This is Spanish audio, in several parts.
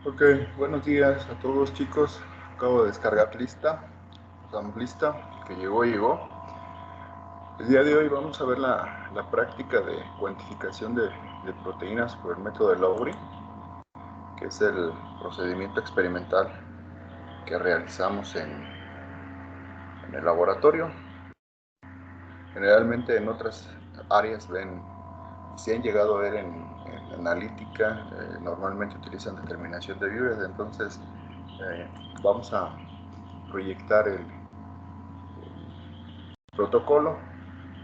Ok, buenos días a todos chicos. Acabo de descargar lista, lista, que llegó. El día de hoy vamos a ver la práctica de cuantificación de proteínas por el método de Lowry, que es el procedimiento experimental que realizamos en el laboratorio. Generalmente en otras áreas si han llegado a ver en analítica, normalmente utilizan determinación de Biot, entonces vamos a proyectar el protocolo.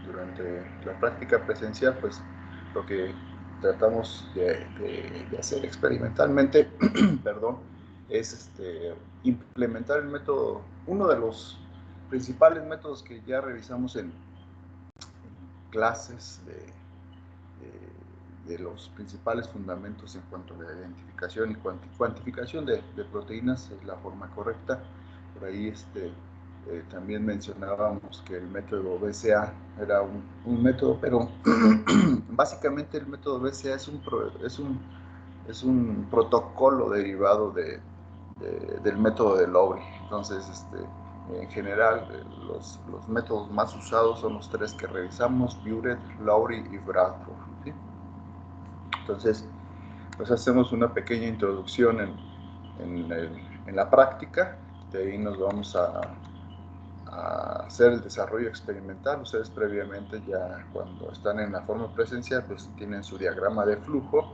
Durante la práctica presencial, pues lo que tratamos de hacer experimentalmente, perdón, es implementar el método, uno de los principales métodos que ya revisamos en clases de los principales fundamentos en cuanto a la identificación y cuantificación de proteínas, es la forma correcta. Por ahí también mencionábamos que el método BCA era un método, pero básicamente el método BCA es un protocolo derivado del método de Lowry. Entonces, en general, los métodos más usados son los tres que revisamos: Biuret, Lowry y Bradford, ¿sí? Entonces, pues hacemos una pequeña introducción en la práctica. De ahí nos vamos a hacer el desarrollo experimental. Ustedes previamente, ya cuando están en la forma presencial, pues tienen su diagrama de flujo,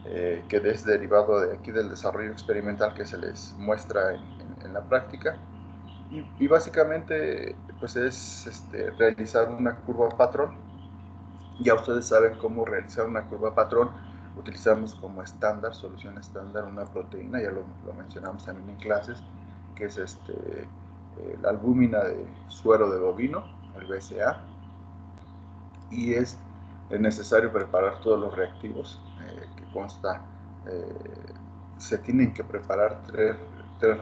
que es derivado de aquí del desarrollo experimental que se les muestra en la práctica. Y básicamente pues es realizar una curva patrón. Ya ustedes saben cómo realizar una curva patrón. Utilizamos como estándar, solución estándar, una proteína, ya lo mencionamos también en clases, que es la albúmina de suero de bovino, el BCA, y es necesario preparar todos los reactivos, que consta, se tienen que preparar tres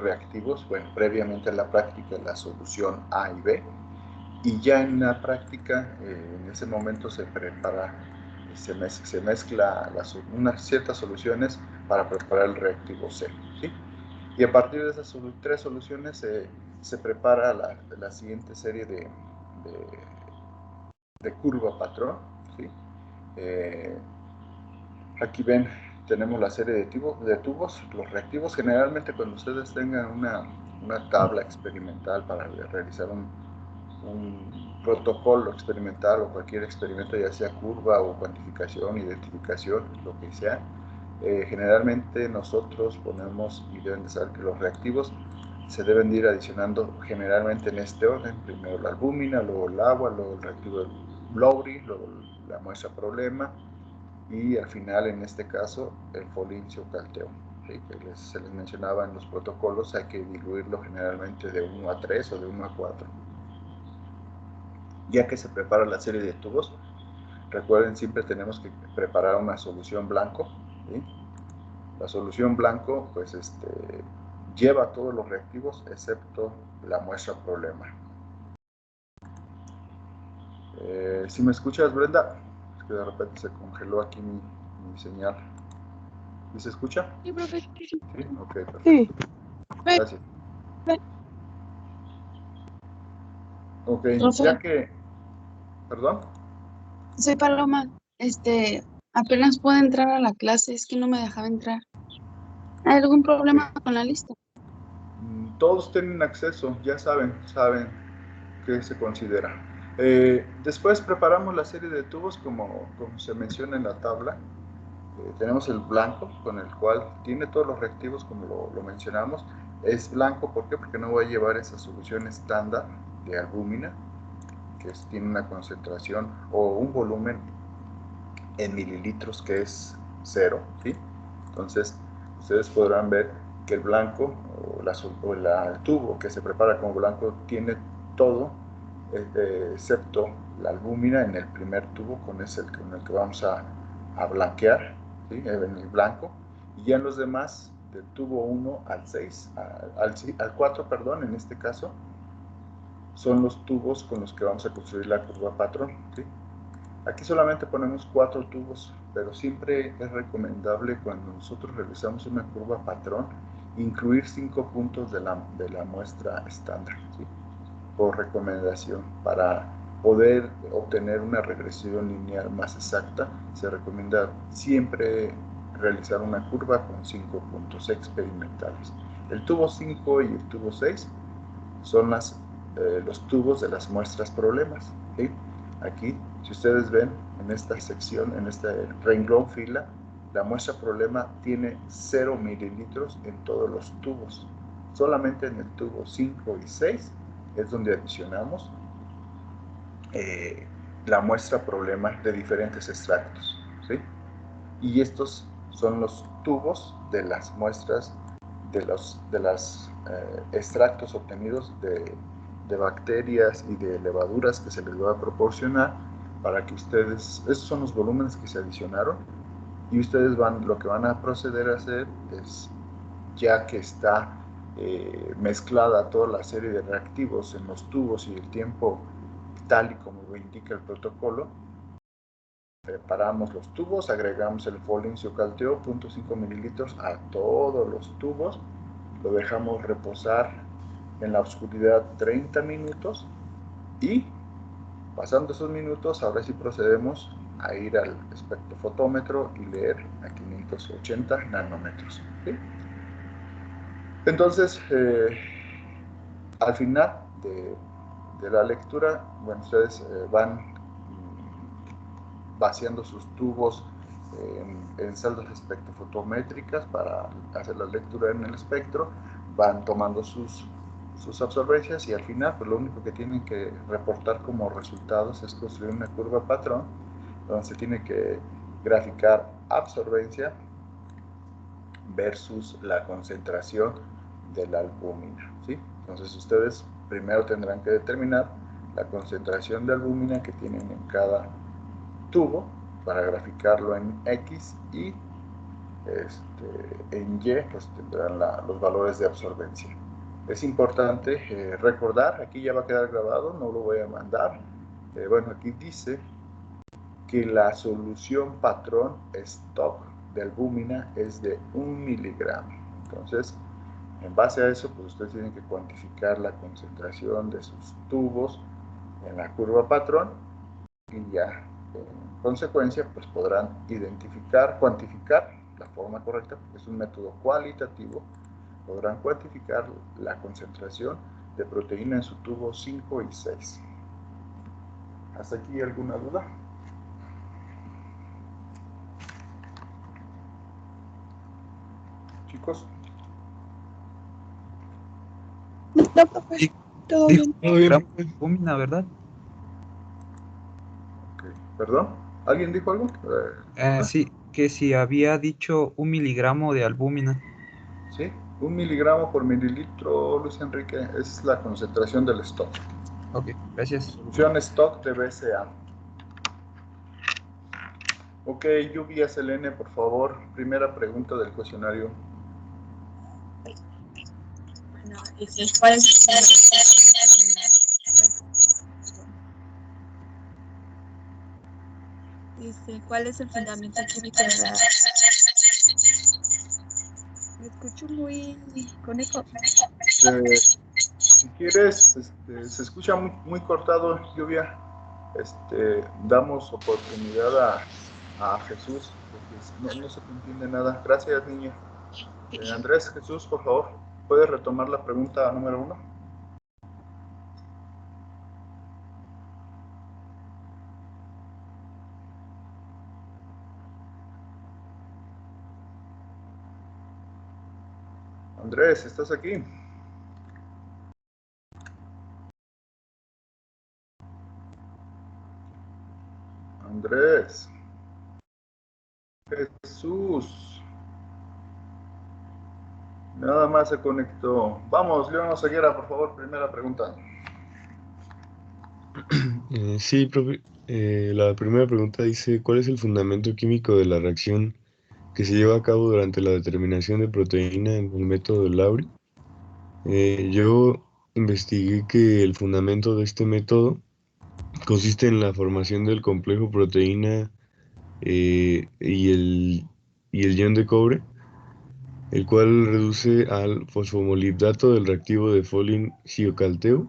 reactivos. Bueno, previamente a la práctica, la solución A y B, y ya en la práctica, en ese momento se prepara, se mezcla unas ciertas soluciones para preparar el reactivo C, ¿sí? Y a partir de esas tres soluciones se prepara la siguiente serie de curva patrón, ¿sí? Eh, Aquí ven, tenemos la serie de tubos. Los reactivos, generalmente cuando ustedes tengan una tabla experimental para realizar un protocolo experimental o cualquier experimento, ya sea curva o cuantificación, identificación, lo que sea, generalmente nosotros ponemos, y deben de saber que los reactivos se deben de ir adicionando generalmente en este orden: primero la albúmina, luego el agua, luego el reactivo de Lowry, luego la muestra problema, y al final, en este caso, el folincio calteo, ¿sí? Que se les mencionaba en los protocolos, hay que diluirlo generalmente de 1 a 3 o de 1 a 4. Ya que se prepara la serie de tubos, recuerden, siempre tenemos que preparar una solución blanco, ¿sí? La solución blanco, pues, lleva todos los reactivos excepto la muestra problema. ¿Sí me escuchas, Brenda? Es que de repente se congeló aquí mi señal. ¿Sí se escucha? Sí, profe. Sí, ok, perfecto. Sí. Gracias. Ok, Profe, ya que, perdón. soy Paloma. Apenas puedo entrar a la clase, es que no me dejaba entrar. ¿Hay algún problema con la lista? Todos tienen acceso, ya saben qué se considera. Después preparamos la serie de tubos como se menciona en la tabla. Tenemos el blanco, con el cual tiene todos los reactivos, como lo mencionamos. Es blanco, ¿por qué? Porque no voy a llevar esa solución estándar de albúmina, que tiene una concentración o un volumen en mililitros que es 0, ¿sí? Entonces, ustedes podrán ver que el blanco el tubo que se prepara como blanco tiene todo, excepto la albúmina en el primer tubo, con el que vamos a blanquear, ¿sí? En el blanco. Y ya en los demás, del tubo 1 al 6, al 4, perdón, en este caso, son los tubos con los que vamos a construir la curva patrón, ¿sí? Aquí solamente ponemos 4 tubos pero siempre es recomendable cuando nosotros realizamos una curva patrón, incluir 5 puntos de la muestra estándar, ¿sí? Por recomendación. Para poder obtener una regresión lineal más exacta, se recomienda siempre realizar una curva con 5 puntos experimentales. El tubo 5 y el tubo 6 son los tubos de las muestras problemas, ¿sí? Aquí, si ustedes ven en esta sección, en este renglón fila, la muestra problema tiene 0 mililitros en todos los tubos. Solamente en el tubo 5 y 6 es donde adicionamos la muestra problema de diferentes extractos, ¿sí? Y estos son los tubos de las muestras de los extractos obtenidos de bacterias y de levaduras que se les va a proporcionar para que ustedes, esos son los volúmenes que se adicionaron, y ustedes lo que van a proceder a hacer es, ya que está mezclada toda la serie de reactivos en los tubos y el tiempo tal y como lo indica el protocolo, preparamos los tubos, agregamos el folincio-calteo, 0.5 mililitros a todos los tubos, lo dejamos reposar en la oscuridad 30 minutos y pasando esos minutos, ahora sí procedemos a ir al espectrofotómetro y leer a 580 nanómetros, ¿sí? Entonces, al final de la lectura, bueno, ustedes van vaciando sus tubos en celdas espectrofotométricas para hacer la lectura en el espectro, van tomando sus absorbencias, y al final pues lo único que tienen que reportar como resultados es construir una curva patrón donde se tiene que graficar absorbencia versus la concentración de la albúmina, ¿sí? Entonces ustedes primero tendrán que determinar la concentración de albúmina que tienen en cada tubo para graficarlo en X, y en Y pues tendrán los valores de absorbencia. Es importante recordar, aquí ya va a quedar grabado, no lo voy a mandar. Bueno, aquí dice que la solución patrón stock de albúmina es de 1 miligramo. Entonces, en base a eso, pues ustedes tienen que cuantificar la concentración de sus tubos en la curva patrón, y ya en consecuencia pues podrán identificar, cuantificar la forma correcta, porque es un método cualitativo, podrán cuantificar la concentración de proteína en su tubo 5 y 6. ¿Hasta aquí alguna duda? Chicos. No, profe, Sí, todo dijo bien. miligramos de albúmina, ¿verdad? Okay. ¿Perdón? ¿Alguien dijo algo? Sí, que si había dicho 1 miligramo de albúmina. Sí, 1 miligramo por mililitro, Luis Enrique, es la concentración del stock. Ok, gracias. Solución stock de BCA. Ok, Lluvia Selene, por favor, primera pregunta del cuestionario. Bueno, ¿cuál es ¿cuál es el fundamento químico de la... Me escucho muy con eco. Si quieres, se escucha muy cortado, Lluvia. Damos oportunidad a Jesús, porque no se te entiende nada. Gracias, niña. Andrés, Jesús, por favor, ¿puedes retomar la pregunta número 1? Andrés, ¿estás aquí? Andrés. Jesús. Nada más se conectó. Vamos, León Ceguera, por favor, primera pregunta. Sí, profe. La primera pregunta dice, ¿cuál es el fundamento químico de la reacción que se lleva a cabo durante la determinación de proteína en el método de Lowry? Yo investigué que el fundamento de este método consiste en la formación del complejo proteína y el ion de cobre, el cual reduce al fosfomolibdato del reactivo de folin-giocalteo,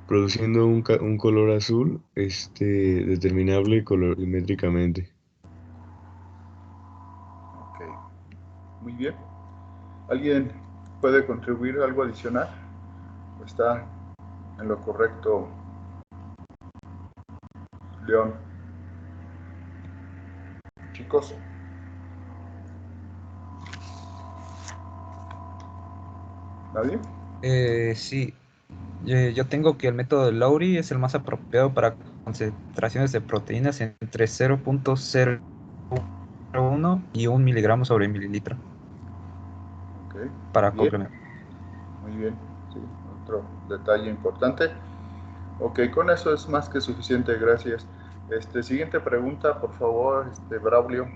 produciendo un color azul determinable colorimétricamente. Ok, muy bien. ¿Alguien puede contribuir algo adicional? ¿O está en lo correcto, León? Chicos. ¿Nadie? Sí, yo tengo que el método de Lowry es el más apropiado para concentraciones de proteínas entre 0.001 y 1 miligramo sobre mililitro Ok, para bien, complementar. muy bien. Sí, otro detalle importante. Ok, con eso es más que suficiente, gracias. Siguiente pregunta, por favor, Braulio.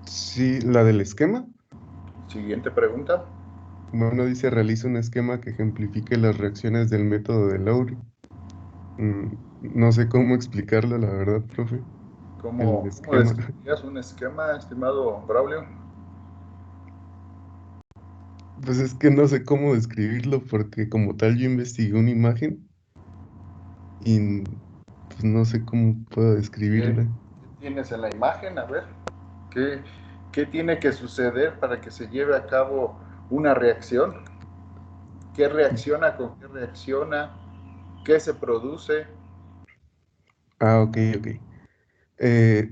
Sí, la del esquema. Siguiente pregunta. Bueno, dice, realiza un esquema que ejemplifique las reacciones del método de Lowry. No sé cómo explicarlo, la verdad, profe. El ¿Cómo esquema. describirías un esquema, estimado Braulio? Pues es que no sé cómo describirlo porque como tal yo investigué una imagen y pues no sé cómo puedo ¿Qué describirla. tienes en la imagen? A ver, ¿qué, qué tiene que suceder para que se lleve a cabo una reacción? ¿Qué reacciona con qué reacciona? ¿Qué se produce? Ah, ok, ok. Eh,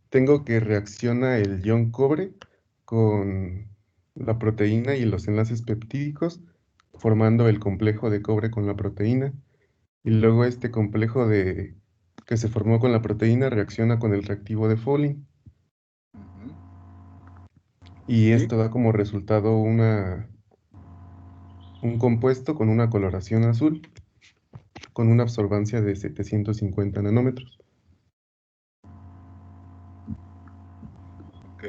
Tengo que reacciona el ion cobre con la proteína y los enlaces peptídicos, formando el complejo de cobre con la proteína. Y luego este complejo que se formó con la proteína reacciona con el reactivo de Folin. Ujú. Y ¿Sí? esto da como resultado un compuesto con una coloración azul, con una absorbancia de 750 nanómetros. Ok.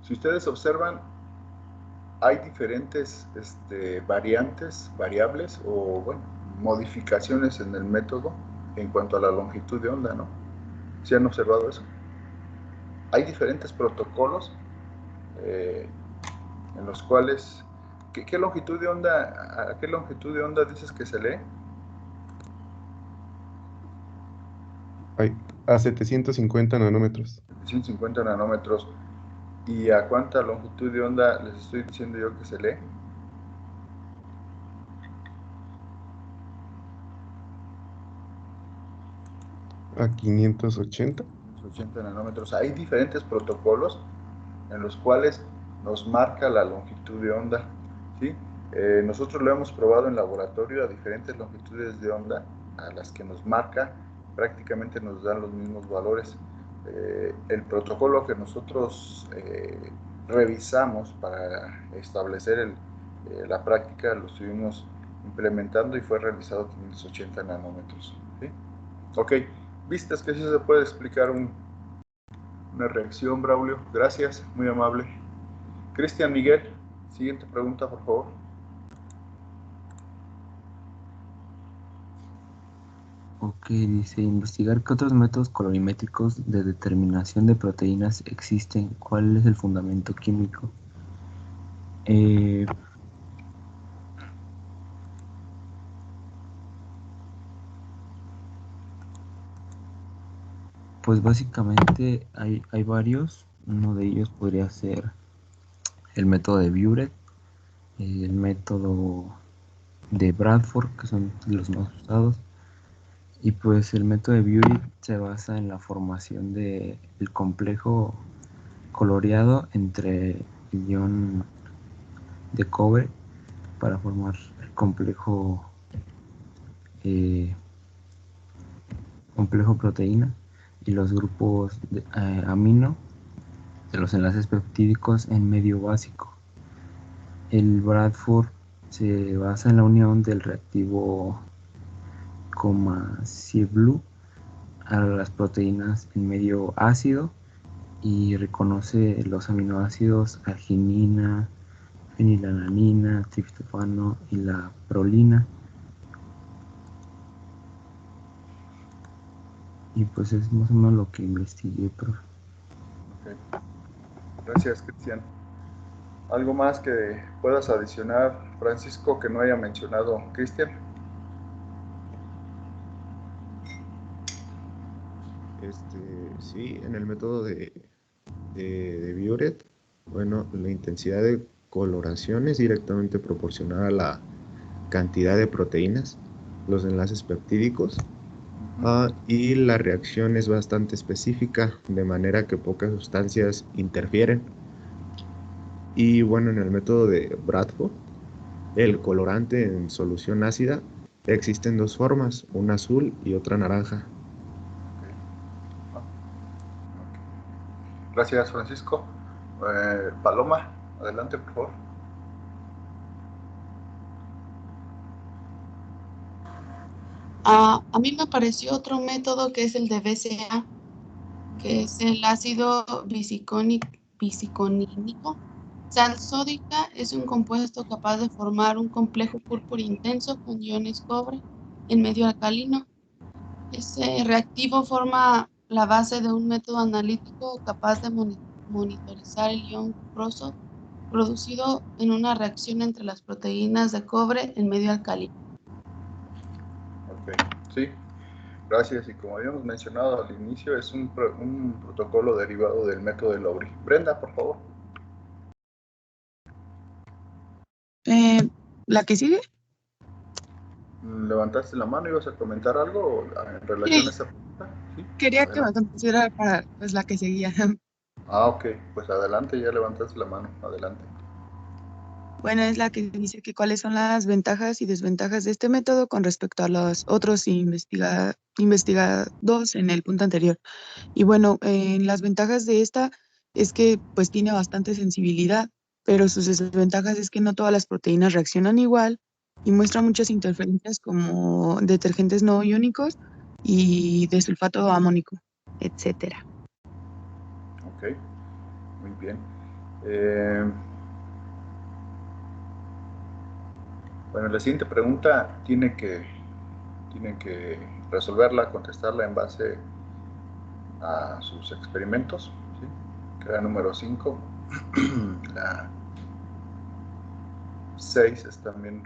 Si ustedes observan, hay diferentes variables o bueno, modificaciones en el método en cuanto a la longitud de onda, ¿no? ¿Sí han observado eso? Hay diferentes protocolos eh, en los cuales... ¿Qué longitud de onda, a qué longitud de onda dices que se lee? Hay a 750 nanómetros. 150 nanómetros. ¿Y a cuánta longitud de onda les estoy diciendo yo que se lee? A 580. 80 nanómetros. Hay diferentes protocolos en los cuales nos marca la longitud de onda, ¿sí? Nosotros lo hemos probado en laboratorio a diferentes longitudes de onda, a las que nos marca, prácticamente nos dan los mismos valores. El protocolo que nosotros revisamos para establecer la práctica lo estuvimos implementando y fue realizado a 580 nanómetros, ¿sí? Ok, vistas que sí se puede explicar una reacción, Braulio. Gracias, muy amable. Cristian Miguel, siguiente pregunta, por favor. Ok, dice, investigar qué otros métodos colorimétricos de determinación de proteínas existen, cuál es el fundamento químico. Eh, pues básicamente hay varios, uno de ellos podría ser el método de Buret, el método de Bradford, que son los más usados, y pues el método de Buret se basa en la formación del complejo coloreado entre el ion de cobre para formar el eh, complejo proteína y los grupos de, amino de los enlaces peptídicos en medio básico. El Bradford se basa en la unión del reactivo Ciblu a las proteínas en medio ácido y reconoce los aminoácidos arginina, fenilalanina, triptofano y la prolina. Y pues es más o menos lo que investigué, profe. Ok. Gracias, Cristian. ¿Algo más que puedas adicionar, Francisco, que no haya mencionado Cristian? Sí, en el método de Biuret, bueno, la intensidad de coloración es directamente proporcional a la cantidad de proteínas, los enlaces peptídicos, y la reacción es bastante específica, de manera que pocas sustancias interfieren. Y bueno, en el método de Bradford, el colorante en solución ácida existen dos formas, una azul y otra naranja. Gracias, Francisco. Paloma, adelante, por favor. A mí me apareció otro método que es el de BCA, que es el ácido biciconínico. Sal sódica es un compuesto capaz de formar un complejo púrpura intenso con iones cobre en medio alcalino. Ese reactivo forma la base de un método analítico capaz de monitorizar el ion cuproso producido en una reacción entre las proteínas de cobre en medio alcalino. Ok, sí, gracias. Y como habíamos mencionado al inicio, es un protocolo derivado del método de Lowry. Brenda, por favor. ¿La que sigue? ¿Levantaste la mano y ibas a comentar algo en relación a Sí, esta pregunta? Sí, quería que me adelante. contestara para pues, la que seguía. Ah, ok, pues adelante, ya levantaste la mano, adelante. Bueno, es la que dice que cuáles son las ventajas y desventajas de este método con respecto a los otros investigados en el punto anterior. Y bueno, las ventajas de esta es que pues tiene bastante sensibilidad, pero sus desventajas es que no todas las proteínas reaccionan igual y muestra muchas interferencias como detergentes no iónicos y de sulfato amónico, etcétera. Ok, muy bien. Eh, bueno, la siguiente pregunta tienen que resolverla, contestarla en base a sus experimentos, ¿sí? Que era número 5. La 6 es también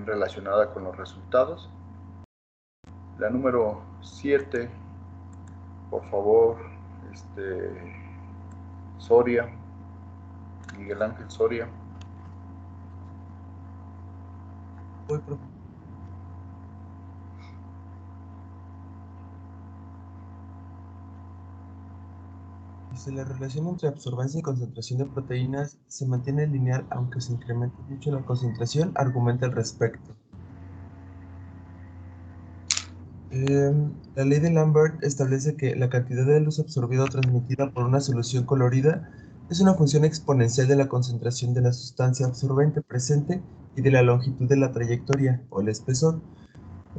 relacionada con los resultados. La número 7, por favor, Soria, Miguel Ángel Soria. Voy, profe. Dice, la relación entre absorbancia y concentración de proteínas se mantiene lineal aunque se incremente mucho la concentración, argumenta al respecto. La ley de Lambert establece que la cantidad de luz absorbida o transmitida por una solución colorida es una función exponencial de la concentración de la sustancia absorbente presente y de la longitud de la trayectoria o el espesor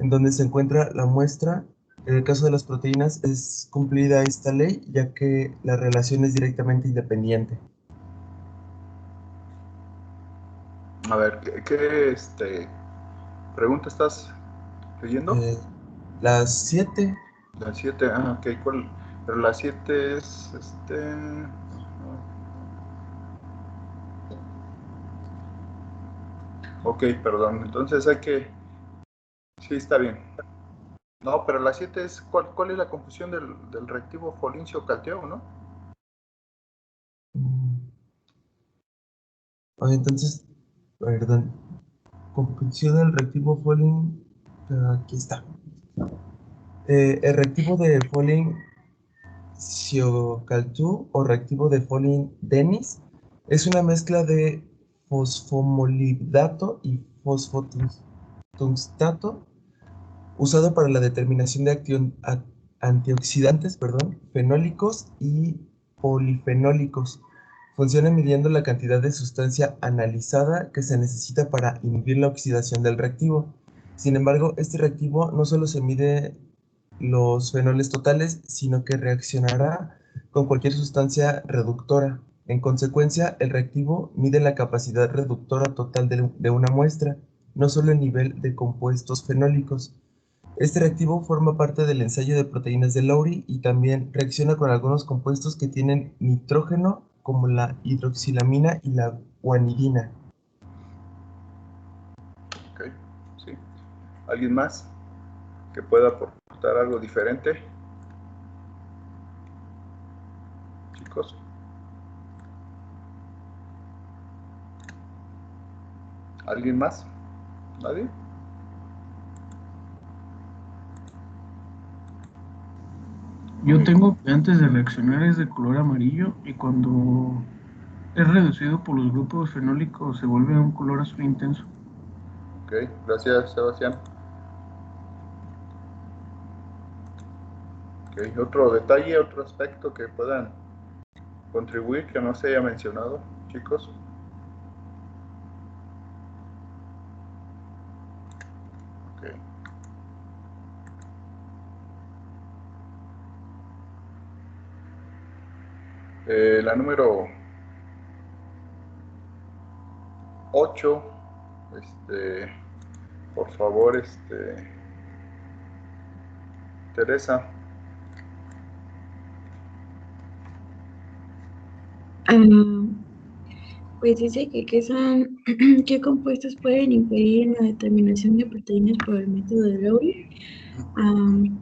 en donde se encuentra la muestra. En el caso de las proteínas es cumplida esta ley, ya que la relación es directamente independiente. A ver, ¿qué pregunta estás leyendo? Las 7. La 7, ok, ¿cuál? Pero la 7 es, ok, perdón, entonces sí, está bien. No, pero la 7 es, ¿cuál es la confusión del reactivo folincio-calteo, no? Entonces, perdón, comprensión del reactivo Folin, aquí está. El reactivo de Folin Ciocaltú o reactivo de Folin Denis es una mezcla de fosfomolibdato y fosfotungstato usado para la determinación de antioxidantes, fenólicos y polifenólicos. Funciona midiendo la cantidad de sustancia analizada que se necesita para inhibir la oxidación del reactivo. Sin embargo, este reactivo no solo se mide los fenoles totales, sino que reaccionará con cualquier sustancia reductora. En consecuencia, el reactivo mide la capacidad reductora total de una muestra, no solo el nivel de compuestos fenólicos. Este reactivo forma parte del ensayo de proteínas de Lowry y también reacciona con algunos compuestos que tienen nitrógeno, como la hidroxilamina y la guanidina. Ok, sí. ¿Alguien más que pueda aportar algo diferente? Chicos. ¿Alguien más? ¿Nadie? Yo tengo que antes de reaccionar es de color amarillo y cuando es reducido por los grupos fenólicos se vuelve un color azul intenso. Ok, gracias, Sebastián. Ok, otro detalle, otro aspecto que puedan contribuir que no se haya mencionado, chicos. Ok. La número 8, por favor, Teresa. Pues dice que qué son, qué compuestos pueden impedir la determinación de proteínas por el método de Lowry.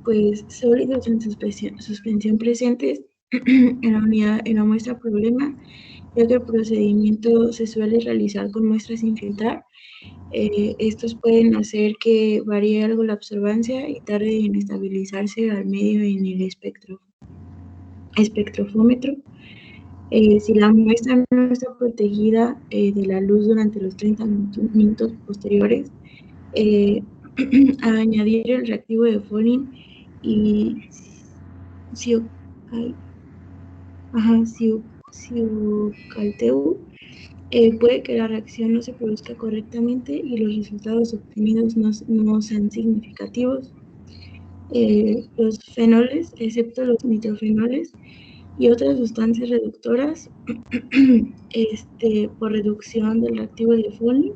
Pues sólidos en suspensión presentes en la muestra problema, ya que el procedimiento se suele realizar con muestras sin filtrar. Estos pueden hacer que varíe algo la absorbancia y tarde en estabilizarse al medio en el espectrofómetro. Si la muestra no está protegida de la luz durante los 30 minutos posteriores, a añadir el reactivo de Folin y ciocalteu, puede que la reacción no se produzca correctamente y los resultados obtenidos no sean significativos. Los fenoles, excepto los nitrofenoles y otras sustancias reductoras, por reducción del reactivo de Folin,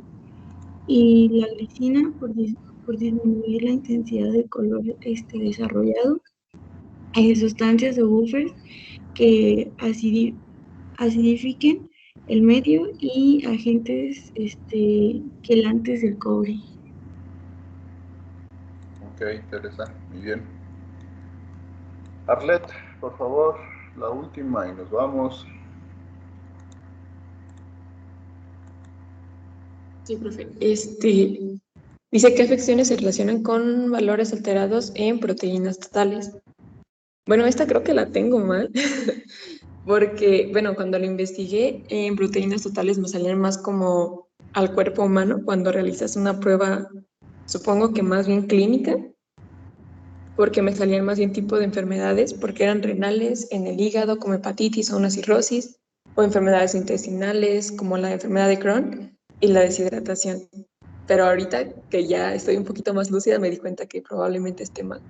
y la glicina por disminuir la intensidad del color desarrollado, sustancias o buffers que acidifiquen el medio y agentes quelantes del cobre. Ok, Teresa, muy bien. Arlet, por favor, la última y nos vamos. Sí, profe. Dice que afecciones se relacionan con valores alterados en proteínas totales. Bueno, esta creo que la tengo mal, porque, bueno, cuando lo investigué, en proteínas totales me salían más como al cuerpo humano cuando realizas una prueba, supongo que más bien clínica, porque me salían más bien tipo de enfermedades, porque eran renales, en el hígado, como hepatitis o una cirrosis, o enfermedades intestinales, como la enfermedad de Crohn y la deshidratación. Pero ahorita que ya estoy un poquito más lúcida, me di cuenta que probablemente esté mal.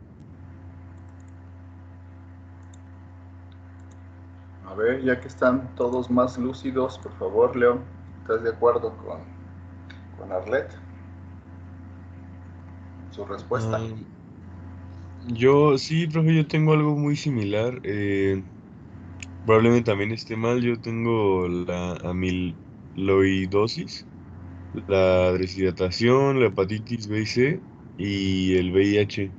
A ver, ya que están todos más lúcidos, por favor, León, ¿estás de acuerdo con Arlet? Su respuesta. Yo sí, profe, yo tengo algo muy similar. Probablemente también esté mal. Yo tengo la amiloidosis, la deshidratación, la hepatitis B y C y el VIH.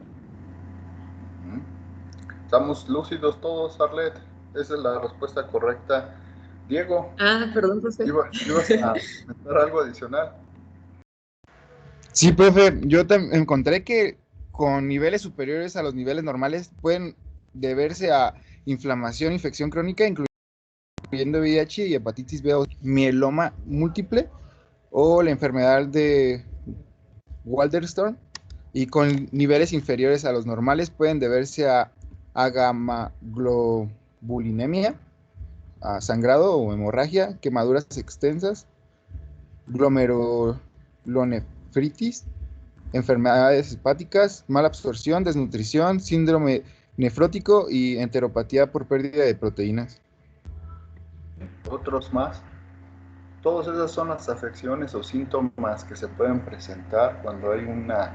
¿Estamos lúcidos todos, Arlet? Esa es la respuesta correcta. Diego. Perdón, profe. ¿Ibas a comentar algo adicional? Sí, profe, yo encontré que con niveles superiores a los niveles normales pueden deberse a inflamación, infección crónica, incluyendo VIH y hepatitis B o mieloma múltiple o la enfermedad de Waldenström, y con niveles inferiores a los normales pueden deberse a gamaglobulinemia, a sangrado o hemorragia, quemaduras extensas, glomerulonefritis, enfermedades hepáticas, mala absorción, desnutrición, síndrome nefrótico y enteropatía por pérdida de proteínas. Otros más. Todas esas son las afecciones o síntomas que se pueden presentar cuando hay una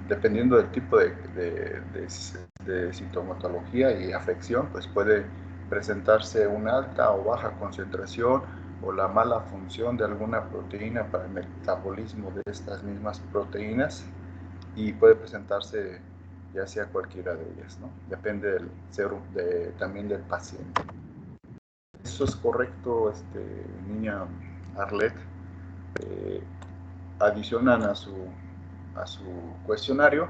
dependiendo del tipo de sintomatología y afección, pues puede presentarse una alta o baja concentración o la mala función de alguna proteína para el metabolismo de estas mismas proteínas, y puede presentarse ya sea cualquiera de ellas, ¿no? Depende del también del paciente. Eso es correcto, niña Arlette. Adicionan a su cuestionario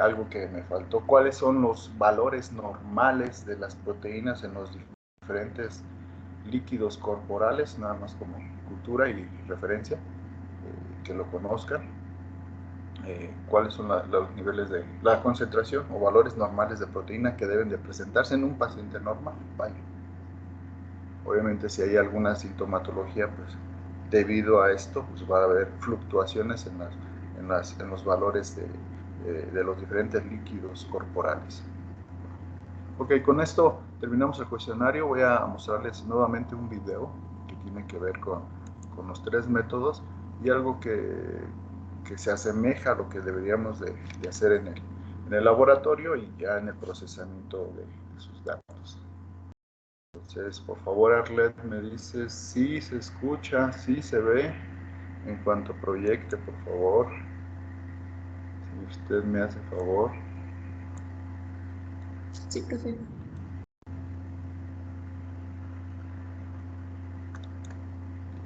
algo que me faltó: ¿cuáles son los valores normales de las proteínas en los diferentes líquidos corporales? Nada más como cultura y referencia, que lo conozcan. ¿Cuáles son los niveles de la concentración o valores normales de proteína que deben de presentarse en un paciente normal? Vaya. Obviamente, si hay alguna sintomatología, pues debido a esto, pues va a haber fluctuaciones en los valores de los diferentes líquidos corporales. Ok, con esto terminamos el cuestionario. Voy a mostrarles nuevamente un video que tiene que ver con los 3 métodos y algo que se asemeja a lo que deberíamos de hacer en el laboratorio y ya en el procesamiento de sus datos. Entonces, por favor, Arlette, me dices si se escucha, si se ve. En cuanto proyecte, por favor. Si usted me hace favor. Sí, profe.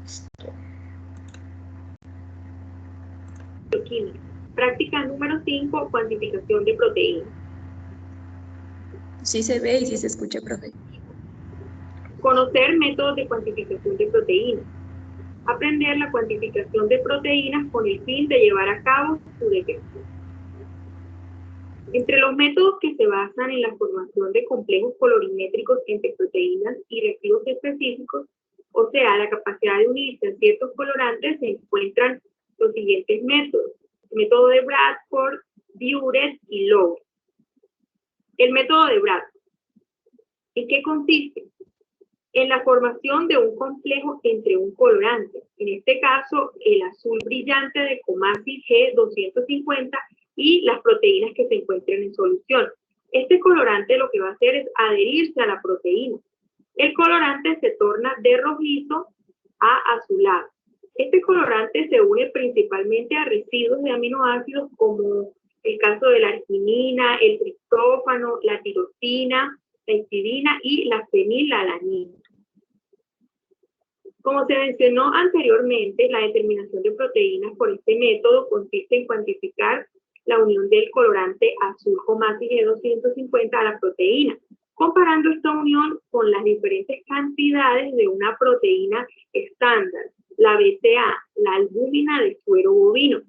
Listo. Química. Práctica número 5, cuantificación de proteínas. Sí se ve y sí se escucha, profe. Conocer métodos de cuantificación de proteínas. Aprender la cuantificación de proteínas con el fin de llevar a cabo su detección. Entre los métodos que se basan en la formación de complejos colorimétricos entre proteínas y reactivos específicos, o sea, la capacidad de unirse a ciertos colorantes, se encuentran los siguientes métodos: el método de Bradford, Buret y Lowry. El método de Bradford, ¿en qué consiste? En la formación de un complejo entre un colorante, en este caso el azul brillante de Comasis G250 y las proteínas que se encuentren en solución. Este colorante lo que va a hacer es adherirse a la proteína. El colorante se torna de rojizo a azulado. Este colorante se une principalmente a residuos de aminoácidos como el caso de la arginina, el triptófano, la tirosina, la histidina y la fenilalanina. Como se mencionó anteriormente, la determinación de proteínas por este método consiste en cuantificar la unión del colorante azul Comasis G250 a la proteína, comparando esta unión con las diferentes cantidades de una proteína estándar, la BCA, la albúmina de suero bovino.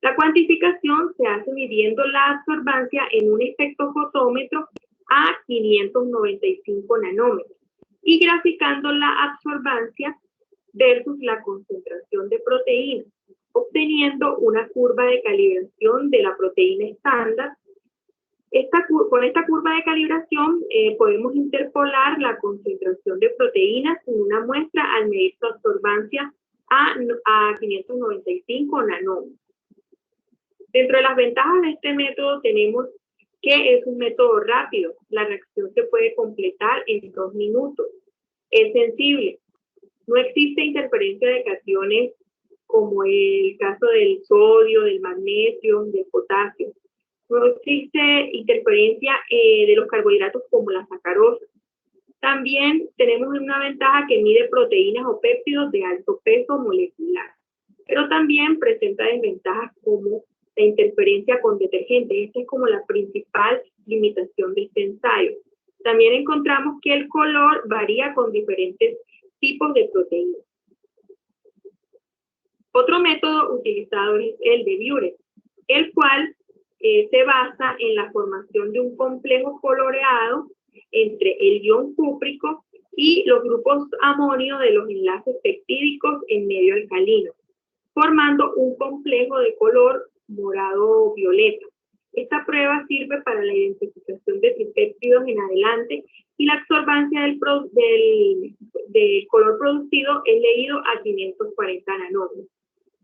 La cuantificación se hace midiendo la absorbancia en un espectrofotómetro a 595 nanómetros y graficando la absorbancia versus la concentración de proteína, obteniendo una curva de calibración de la proteína estándar. Con esta curva de calibración podemos interpolar la concentración de proteínas en una muestra al medir su absorbancia a 595 nanómetros. Dentro de las ventajas de este método tenemos que es un método rápido. La reacción se puede completar en 2 minutos. Es sensible. No existe interferencia de cationes como el caso del sodio, del magnesio, del potasio. No existe interferencia de los carbohidratos como la sacarosa. También tenemos una ventaja que mide proteínas o péptidos de alto peso molecular, pero también presenta desventajas como la interferencia con detergentes. Esta es como la principal limitación de este ensayo. También encontramos que el color varía con diferentes tipos de proteínas. Otro método utilizado es el de Buret, el cual se basa en la formación de un complejo coloreado entre el ion cúprico y los grupos amonio de los enlaces peptídicos en medio alcalino, formando un complejo de color morado-violeta. Esta prueba sirve para la identificación de tripéptidos en adelante y la absorbancia del color producido es leído a 540 nanómetros.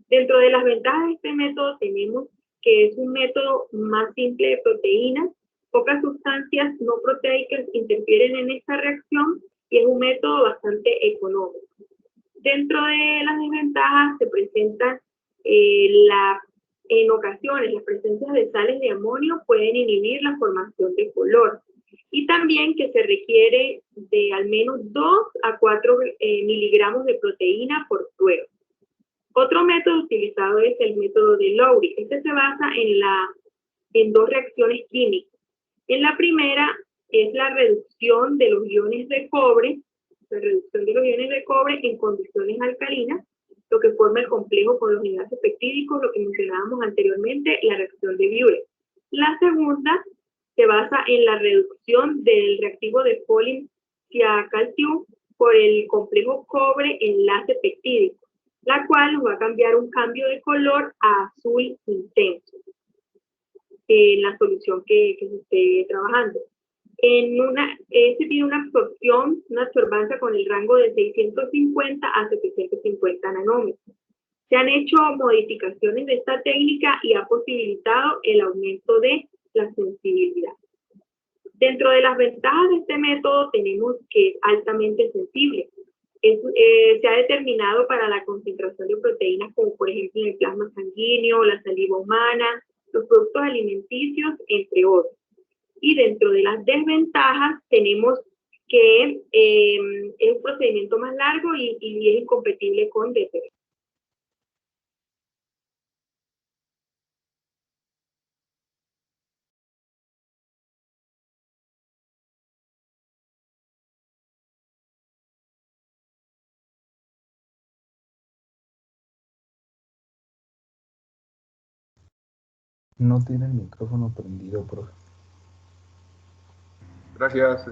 Dentro de las ventajas de este método tenemos que es un método más simple de proteínas. Pocas sustancias no proteicas interfieren en esta reacción y es un método bastante económico. Dentro de las desventajas se presentan en ocasiones las presencias de sales de amonio pueden inhibir la formación de color y también que se requiere de al menos 2 a 4 miligramos de proteína por prueba. Otro método utilizado es el método de Lowry. Este se basa en 2 reacciones químicas. En la primera es la reducción de los iones de cobre, en condiciones alcalinas, lo que forma el complejo con los enlaces peptídicos, lo que mencionábamos anteriormente, la reacción de Buret. La segunda se basa en la reducción del reactivo de Folium-Calcium por el complejo cobre enlace peptídico, la cual nos va a cambiar un cambio de color a azul intenso en la solución que se esté trabajando. Este tiene una absorbancia con el rango de 650 a 750 nanómetros. Se han hecho modificaciones de esta técnica y ha posibilitado el aumento de la sensibilidad. Dentro de las ventajas de este método tenemos que es altamente sensible. Se ha determinado para la concentración de proteínas como por ejemplo en el plasma sanguíneo, la saliva humana, los productos alimenticios, entre otros. Y dentro de las desventajas tenemos que es un procedimiento más largo y es incompatible con DPP. No tiene el micrófono prendido, profe. Gracias,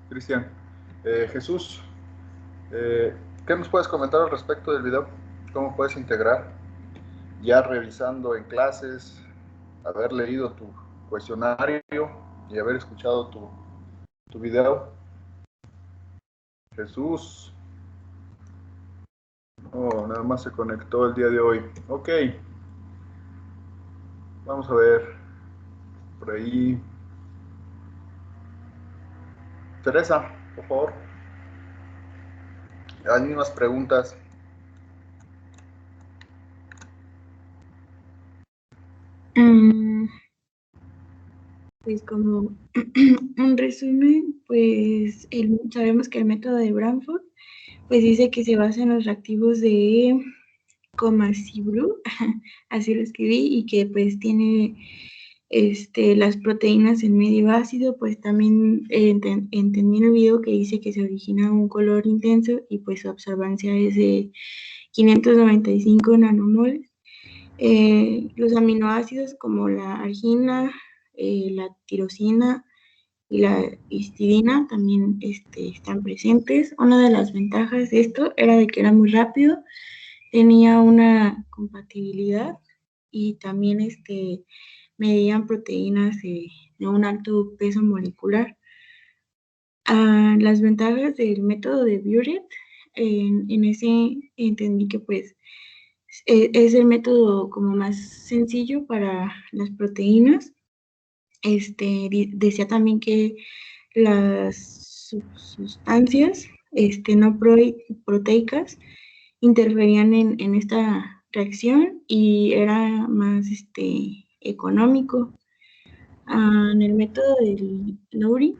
Cristian. Jesús, ¿qué nos puedes comentar al respecto del video? ¿Cómo puedes integrar? Ya revisando en clases, haber leído tu cuestionario y haber escuchado tu video. Jesús. Oh, nada más se conectó el día de hoy. Ok. Vamos a ver. Por ahí. Teresa, por favor. Las mismas preguntas. Pues como un resumen, pues sabemos que el método de Bradford pues dice que se basa en los reactivos de Comacibru, así lo escribí, y que pues tiene las proteínas en medio ácido. Pues también entendí en el video que dice que se origina un color intenso y pues su absorbancia es de 595 nanomoles. Los aminoácidos como la argina, la tirosina y la histidina también están presentes. Una de las ventajas de esto era de que era muy rápido, tenía una compatibilidad y también medían proteínas de un alto peso molecular. Las ventajas del método de Buret, en ese entendí que pues es el método como más sencillo para las proteínas. Decía también que las sustancias no proteicas interferían en esta reacción y era más económico. En el método del Lowry,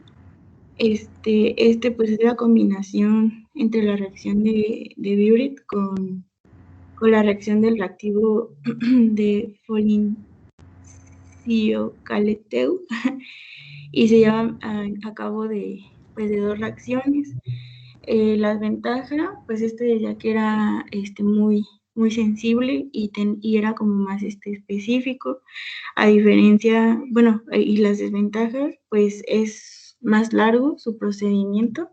pues es la combinación entre la reacción de Buret con la reacción del reactivo de Folium-Calcium y se llevan a cabo de 2 reacciones. Las ventajas, pues decía que era muy sensible y era como más específico, a diferencia, bueno, y las desventajas, pues es más largo su procedimiento,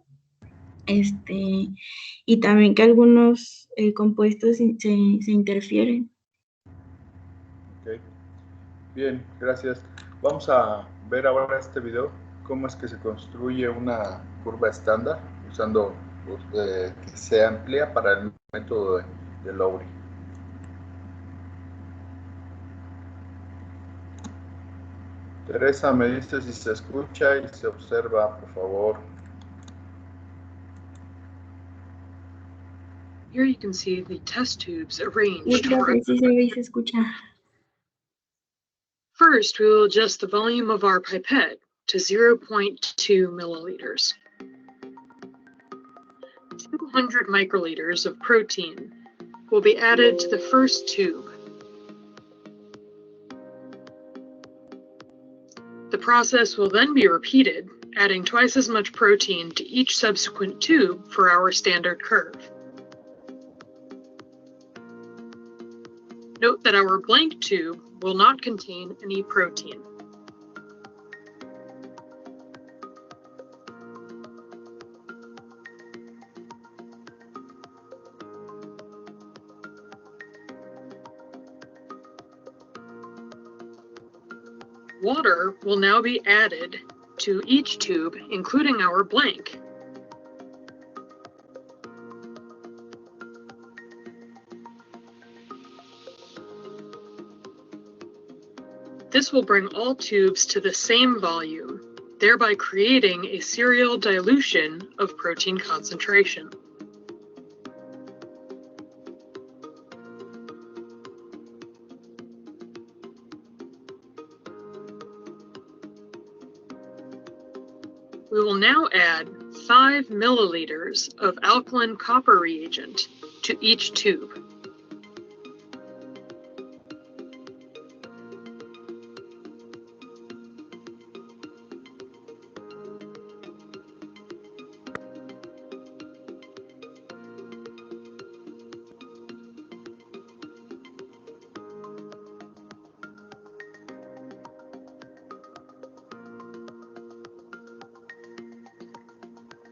y también que algunos compuestos se interfieren. Ok. Bien, gracias. Vamos a ver ahora este video, cómo es que se construye una curva estándar usando que se amplía para el método de Lowry. Teresa, me dice si se escucha y se observa, por favor. Here you can see the test tubes Sí, arranged. profe, sí se ve y se escucha. First, we will adjust the volume of our pipette to 0.2 milliliters. 200 microliters of protein will be added to the first tube. The process will then be repeated, adding twice as much protein to each subsequent tube for our standard curve. Note that our blank tube will not contain any protein. Water will now be added to each tube, including our blank. This will bring all tubes to the same volume, thereby creating a serial dilution of protein concentration. We will now add 5 milliliters of alkaline copper reagent to each tube.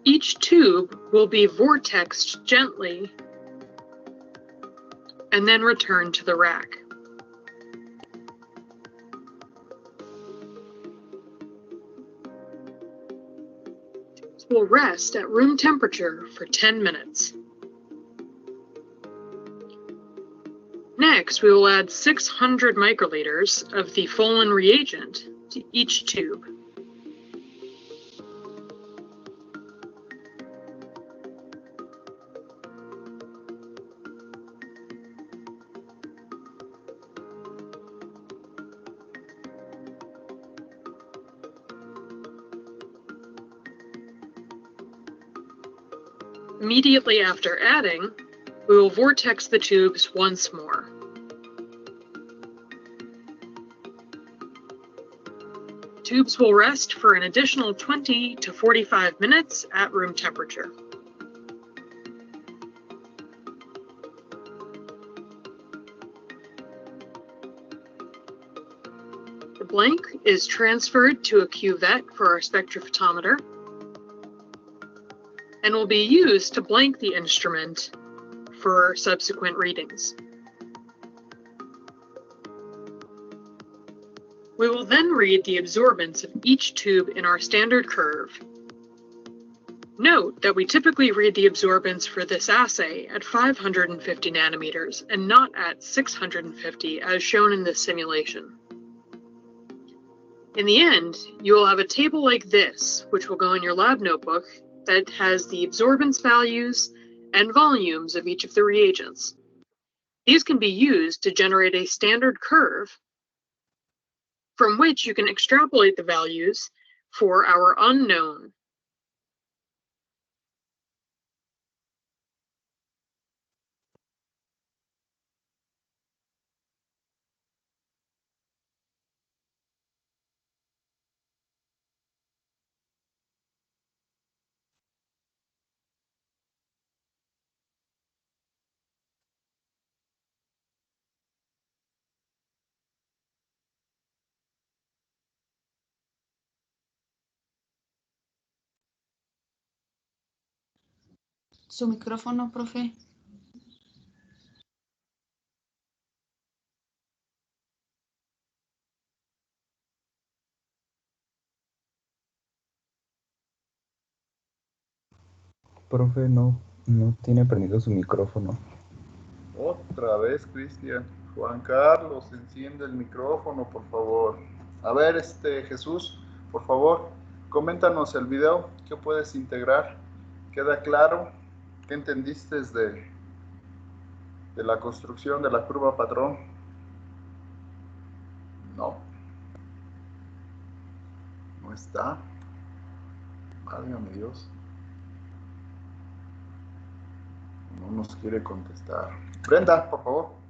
Each tube will be vortexed gently and then returned to the rack. Tubes will rest at room temperature for 10 minutes. Next, we will add 600 microliters of the Folin reagent to each tube. Immediately after adding, we will vortex the tubes once more. Tubes will rest for an additional 20 to 45 minutes at room temperature. The blank is transferred to a cuvette for our spectrophotometer and will be used to blank the instrument for subsequent readings. We will then read the absorbance of each tube in our standard curve. Note that we typically read the absorbance for this assay at 550 nanometers and not at 650 as shown in this simulation. In the end, you will have a table like this, which will go in your lab notebook, that has the absorbance values and volumes of each of the reagents. These can be used to generate a standard curve from which you can extrapolate the values for our unknown. Su micrófono, profe. Profe, no tiene prendido su micrófono. Otra vez, Cristian. Juan Carlos, enciende el micrófono, por favor. A ver, Jesús, por favor, coméntanos el video, ¿qué puedes integrar? ¿Queda claro? ¿Qué entendiste de la construcción de la curva patrón? No. No está. Válgame Dios. No nos quiere contestar. Brenda, por favor.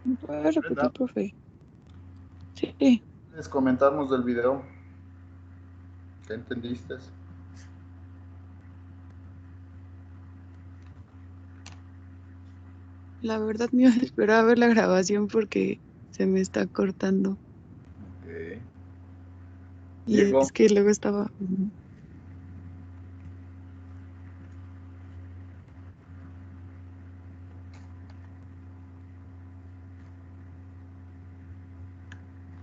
¿Me puede repetir, Brenda, profe? Sí. ¿quieres comentarnos del video? ¿Qué entendiste? La verdad me iba a esperar a ver la grabación porque se me está cortando. Ok. Y Diego. es que luego estaba...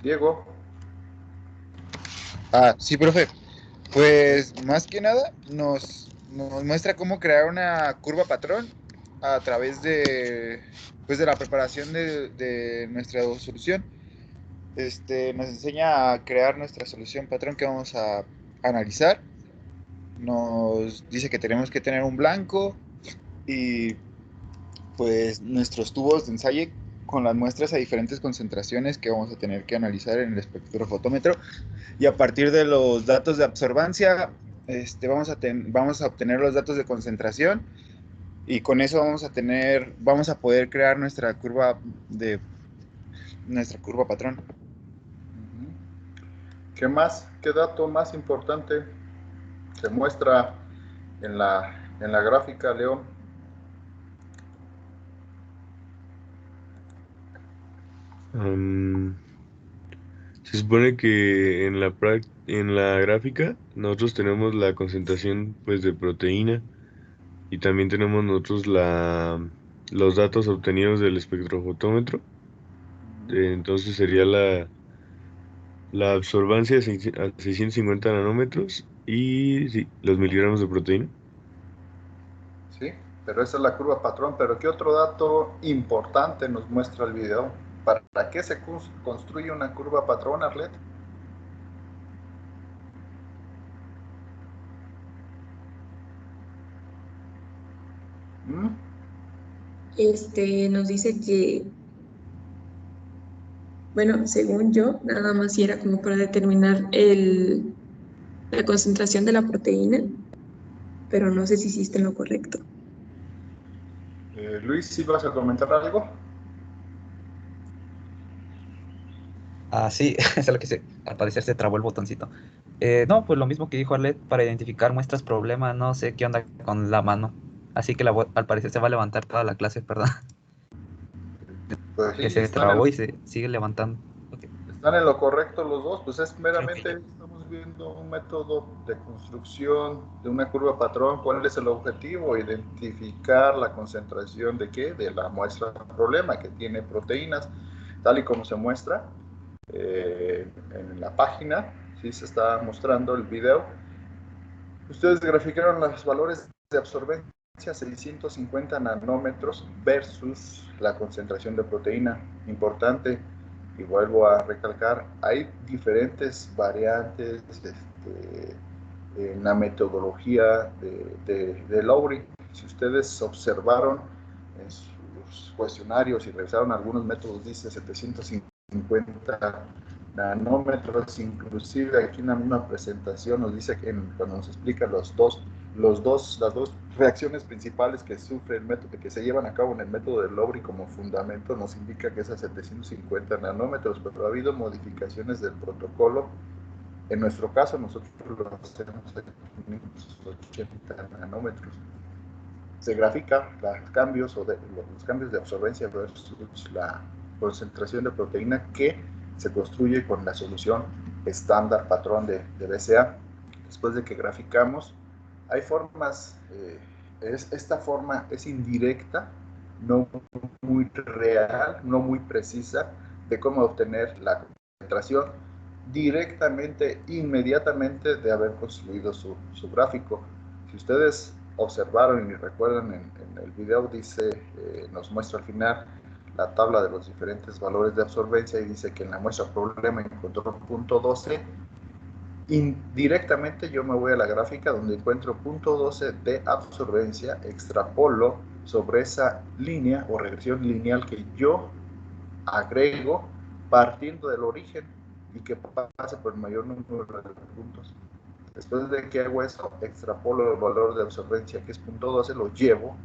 Diego. Sí, profe. Pues más que nada nos muestra cómo crear una curva patrón a través de, pues, de la preparación de nuestra solución. Nos enseña a crear nuestra solución patrón que vamos a analizar. Nos dice que tenemos que tener un blanco y pues nuestros tubos de ensayo con las muestras a diferentes concentraciones que vamos a tener que analizar en el espectrofotómetro, y a partir de los datos de absorbancia vamos a obtener los datos de concentración, y con eso vamos a poder crear nuestra curva patrón. ¿Qué más? ¿Qué dato más importante se muestra en la gráfica, León? Se supone que en la gráfica nosotros tenemos la concentración pues de proteína y también tenemos nosotros los datos obtenidos del espectrofotómetro. Entonces sería la absorbancia a 650 nanómetros y sí, los miligramos de proteína. Sí, pero esa es la curva patrón. Pero ¿qué otro dato importante nos muestra el video? ¿Para qué se construye una curva patrón, Arlet? Nos dice que, bueno, según yo, nada más si era como para determinar la concentración de la proteína, pero no sé si hiciste lo correcto. Luis, ¿sí vas a comentar algo? Sí, es lo que al parecer se trabó el botoncito. No, pues lo mismo que dijo Arlet, para identificar muestras problemas, no sé qué onda con la mano. Así que al parecer se va a levantar toda la clase, perdón. Pues sí, Que se trabó y se sigue levantando. Okay. Están en lo correcto los dos, pues es meramente, estamos viendo un método de construcción de una curva patrón. ¿Cuál es el objetivo? Identificar la concentración de qué, de la muestra problema, que tiene proteínas, tal y como se muestra en la página. Sí, se está mostrando el video. Ustedes graficaron los valores de absorbencia, 650 nanómetros versus la concentración de proteína. Importante, y vuelvo a recalcar, hay diferentes variantes en la metodología de Lowry. Si ustedes observaron en sus cuestionarios y revisaron algunos métodos, dice 750 nanómetros. Inclusive aquí en la misma presentación nos dice que cuando nos explica las dos reacciones principales que sufre el método, que se llevan a cabo en el método de Lowry como fundamento, nos indica que es a 750 nanómetros, pero ha habido modificaciones del protocolo. En nuestro caso, nosotros lo hacemos a 580 nanómetros. Se grafica los cambios de absorbencia versus la concentración de proteína que se construye con la solución estándar patrón de BCA. Después de que graficamos, hay formas, esta forma es indirecta, no muy real, no muy precisa, de cómo obtener la concentración directamente, inmediatamente de haber construido su gráfico. Si ustedes observaron y recuerdan en el video, dice, nos muestra al final la tabla de los diferentes valores de absorbencia y dice que en la muestra problema encontró punto 12. Indirectamente yo me voy a la gráfica donde encuentro punto 12 de absorbencia, extrapolo sobre esa línea o regresión lineal que yo agrego partiendo del origen y que pase por el mayor número de puntos. Después de que hago eso, extrapolo el valor de absorbencia que es punto 12, lo llevo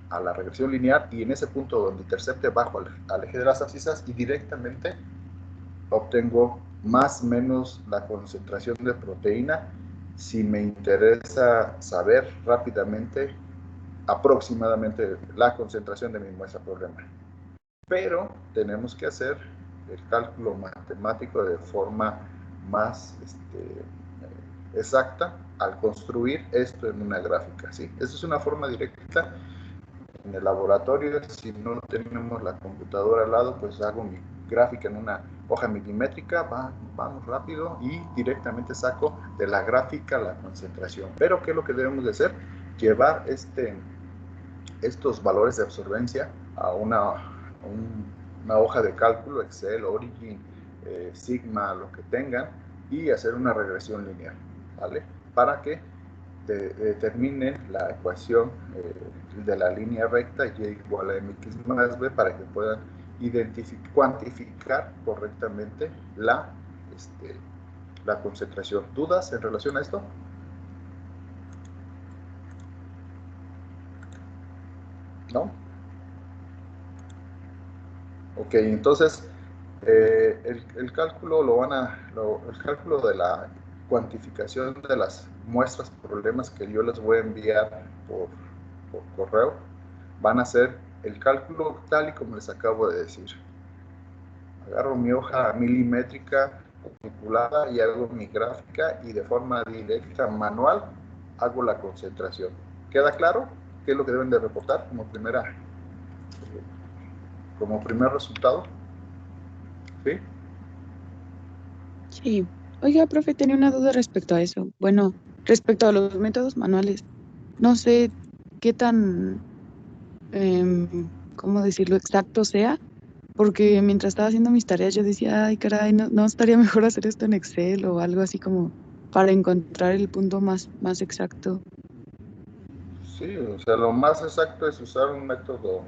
a la regresión lineal y en ese punto donde intercepte bajo al eje de las abscisas y directamente obtengo más o menos la concentración de proteína si me interesa saber rápidamente aproximadamente la concentración de mi muestra problema. Pero tenemos que hacer el cálculo matemático de forma más exacta al construir esto en una gráfica, ¿sí? Esa es una forma directa. En el laboratorio, si no tenemos la computadora al lado, pues hago mi gráfica en una hoja milimétrica, vamos rápido y directamente saco de la gráfica la concentración. Pero ¿qué es lo que debemos de hacer? Llevar estos valores de absorbencia a una hoja de cálculo, Excel, Origin, Sigma, lo que tengan, y hacer una regresión lineal, ¿vale? Para que determinen la ecuación de la línea recta y igual a mx más b para que puedan cuantificar correctamente la concentración. ¿Dudas en relación a esto? ¿No? Ok, entonces el cálculo el cálculo de la cuantificación de las muestras problemas que yo les voy a enviar por correo van a ser el cálculo tal y como les acabo de decir. Agarro mi hoja milimétrica manipulada y hago mi gráfica y de forma directa manual hago la concentración. ¿Queda claro qué es lo que deben de reportar como primer resultado? ¿Sí? Sí. Oiga, profe, tenía una duda respecto a eso. Bueno, respecto a los métodos manuales, no sé qué tan, ¿cómo decirlo?, exacto sea, porque mientras estaba haciendo mis tareas yo decía, ay, caray, no estaría mejor hacer esto en Excel o algo así como para encontrar el punto más exacto. Sí, o sea, lo más exacto es usar un método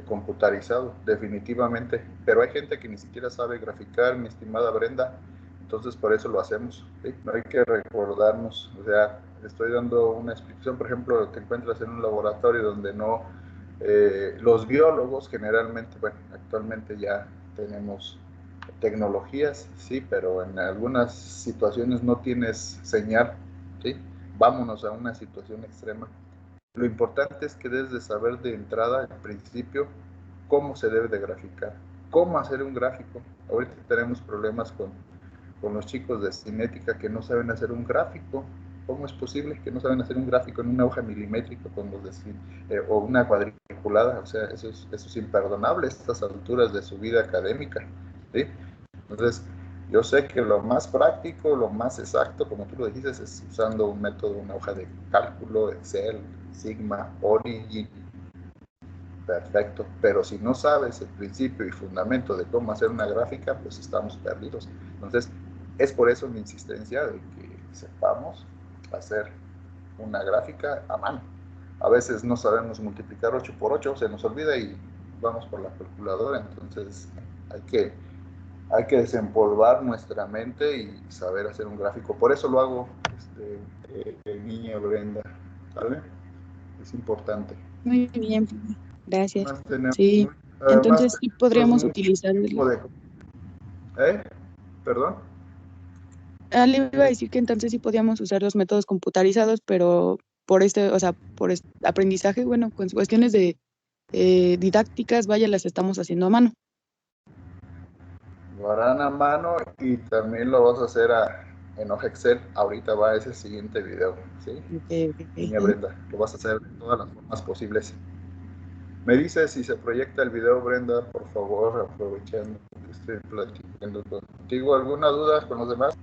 computarizado, definitivamente. Pero hay gente que ni siquiera sabe graficar, mi estimada Brenda, entonces por eso lo hacemos, ¿sí? No hay que recordarnos, o sea, estoy dando una explicación, por ejemplo, te encuentras en un laboratorio donde no, los biólogos generalmente, bueno, actualmente ya tenemos tecnologías, sí, pero en algunas situaciones no tienes señal, ¿sí? Vámonos a una situación extrema. Lo importante es que debes de saber de entrada, al principio, cómo se debe de graficar, cómo hacer un gráfico. Ahorita tenemos problemas con los chicos de cinética que no saben hacer un gráfico. ¿Cómo es posible que no saben hacer un gráfico en una hoja milimétrica con los o una cuadriculada? O sea, eso es imperdonable a estas alturas de su vida académica, ¿sí? Entonces, yo sé que lo más práctico, lo más exacto, como tú lo dijiste, es usando un método, una hoja de cálculo, Excel, Sigma, Origin. Perfecto, pero si no sabes el principio y fundamento de cómo hacer una gráfica, pues estamos perdidos. Entonces, es por eso mi insistencia de que sepamos hacer una gráfica a mano. A veces no sabemos multiplicar 8 por 8, se nos olvida y vamos por la calculadora, entonces hay que desempolvar nuestra mente y saber hacer un gráfico. Por eso lo hago, niña Brenda, ¿vale? Es importante. Muy bien, profe. Gracias. Más tenemos, Sí, además entonces sí podríamos mucho utilizar tipo de... ¿Perdón? le iba a decir que entonces sí podíamos usar los métodos computarizados, pero o sea, aprendizaje, bueno, con cuestiones de didácticas, vaya, las estamos haciendo a mano. Lo harán a mano y también lo vas a hacer en hoja Excel. Ahorita va ese siguiente video, ¿sí? Niña Brenda, lo vas a hacer de todas las formas posibles. Me dice si se proyecta el video, Brenda, por favor, aprovechando que estoy platicando contigo. ¿Alguna duda con los demás?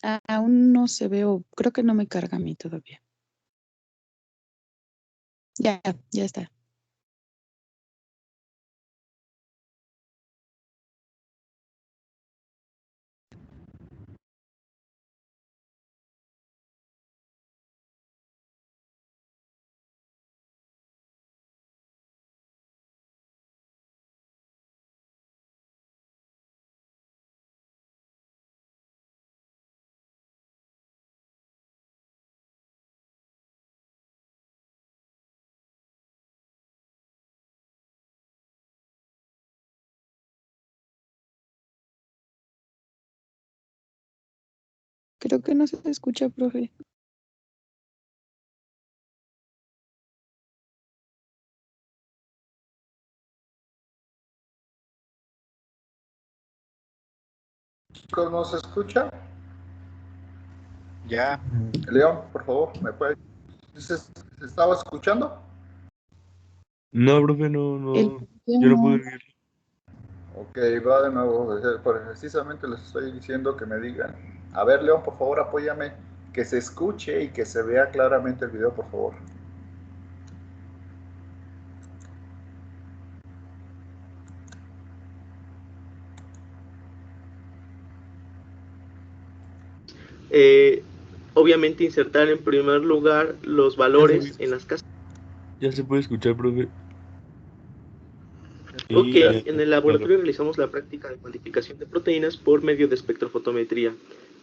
Aún no se veo, creo que no me carga a mí todavía. Ya está. Creo que no se escucha, profe. Chicos, ¿no se escucha? Ya. León, por favor, ¿me puede? ¿Se estaba escuchando? No, profe, no, yo no pude oír. Ok, va de nuevo. Precisamente les estoy diciendo que me digan. A ver, León, por favor, apóyame. Que se escuche y que se vea claramente el video, por favor. Obviamente insertar en primer lugar los valores en las casas. Ya se puede escuchar, profe. Ok, en el laboratorio realizamos la práctica de cuantificación de proteínas por medio de espectrofotometría.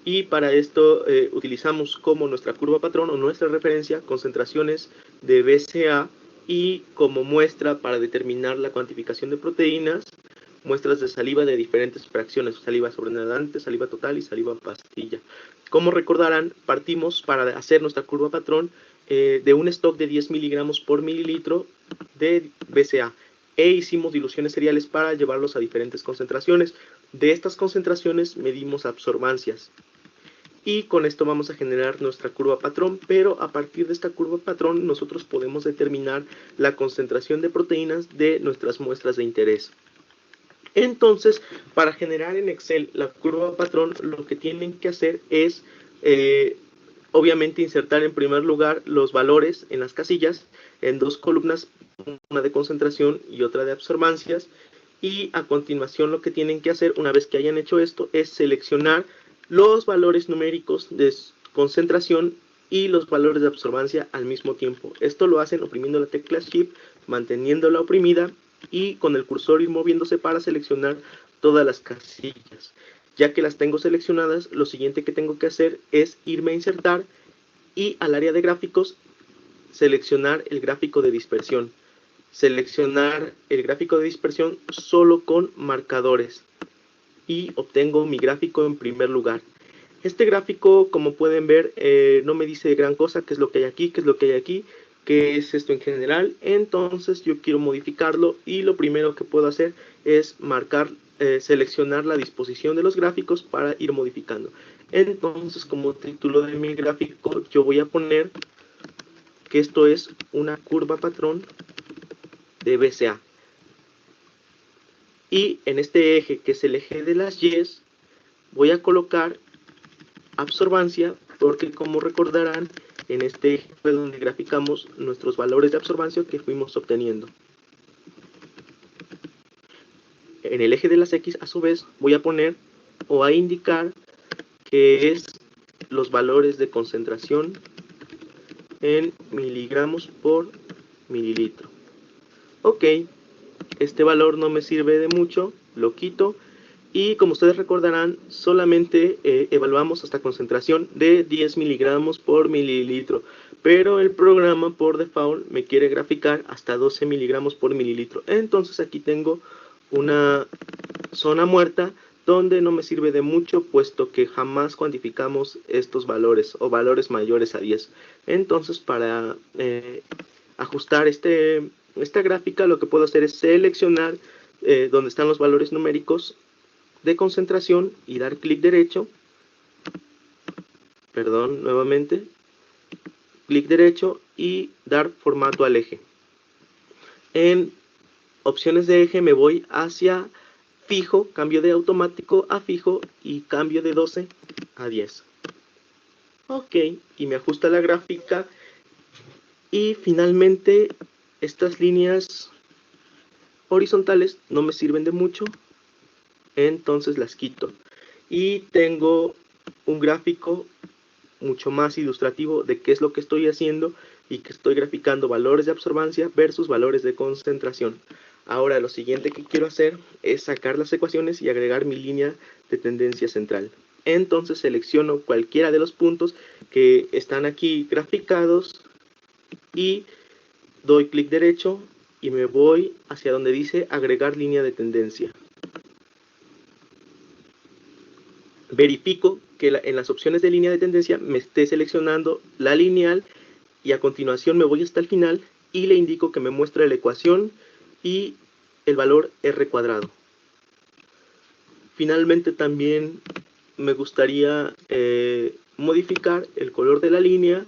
Y para esto utilizamos como nuestra curva patrón o nuestra referencia concentraciones de BCA y como muestra para determinar la cuantificación de proteínas, muestras de saliva de diferentes fracciones, saliva sobrenadante, saliva total y saliva pastilla. Como recordarán, partimos para hacer nuestra curva patrón de un stock de 10 miligramos por mililitro de BCA. E hicimos diluciones seriales para llevarlos a diferentes concentraciones. De estas concentraciones medimos absorbancias. Y con esto vamos a generar nuestra curva patrón, pero a partir de esta curva patrón nosotros podemos determinar la concentración de proteínas de nuestras muestras de interés. Entonces, para generar en Excel la curva patrón, lo que tienen que hacer es, obviamente, insertar en primer lugar los valores en las casillas, en dos columnas, una de concentración y otra de absorbancias, y a continuación lo que tienen que hacer una vez que hayan hecho esto es seleccionar los valores numéricos de concentración y los valores de absorbancia al mismo tiempo. Esto lo hacen oprimiendo la tecla Shift, manteniéndola oprimida y con el cursor ir moviéndose para seleccionar todas las casillas. Ya que las tengo seleccionadas, lo siguiente que tengo que hacer es irme a insertar y al área de gráficos seleccionar el gráfico de dispersión. Seleccionar el gráfico de dispersión solo con marcadores y obtengo mi gráfico en primer lugar. Este gráfico, como pueden ver, no me dice gran cosa, qué es lo que hay aquí, qué es lo que hay aquí, qué es esto en general. Entonces yo quiero modificarlo y lo primero que puedo hacer es marcar, seleccionar la disposición de los gráficos para ir modificando. Entonces, como título de mi gráfico, yo voy a poner que esto es una curva patrón de BCA. Y en este eje, que es el eje de las Y's, voy a colocar absorbancia, porque como recordarán, en este eje fue donde graficamos nuestros valores de absorbancia que fuimos obteniendo. En el eje de las X, a su vez, voy a poner o a indicar que es los valores de concentración en miligramos por mililitro. Ok, este valor no me sirve de mucho, lo quito. Y como ustedes recordarán, solamente evaluamos hasta concentración de 10 miligramos por mililitro. Pero el programa por default me quiere graficar hasta 12 miligramos por mililitro. Entonces aquí tengo una zona muerta donde no me sirve de mucho, puesto que jamás cuantificamos estos valores o valores mayores a 10. Entonces para ajustar esta gráfica, lo que puedo hacer es seleccionar donde están los valores numéricos de concentración y dar clic derecho, nuevamente, clic derecho y dar formato al eje. En opciones de eje me voy hacia fijo, cambio de automático a fijo y cambio de 12 a 10. Ok, y me ajusta la gráfica. Y finalmente, estas líneas horizontales no me sirven de mucho, entonces las quito. Y tengo un gráfico mucho más ilustrativo de qué es lo que estoy haciendo y que estoy graficando valores de absorbancia versus valores de concentración. Ahora lo siguiente que quiero hacer es sacar las ecuaciones y agregar mi línea de tendencia central. Entonces selecciono cualquiera de los puntos que están aquí graficados y doy clic derecho y me voy hacia donde dice agregar línea de tendencia. Verifico que en las opciones de línea de tendencia me esté seleccionando la lineal y a continuación me voy hasta el final y le indico que me muestre la ecuación y el valor R cuadrado. Finalmente también me gustaría modificar el color de la línea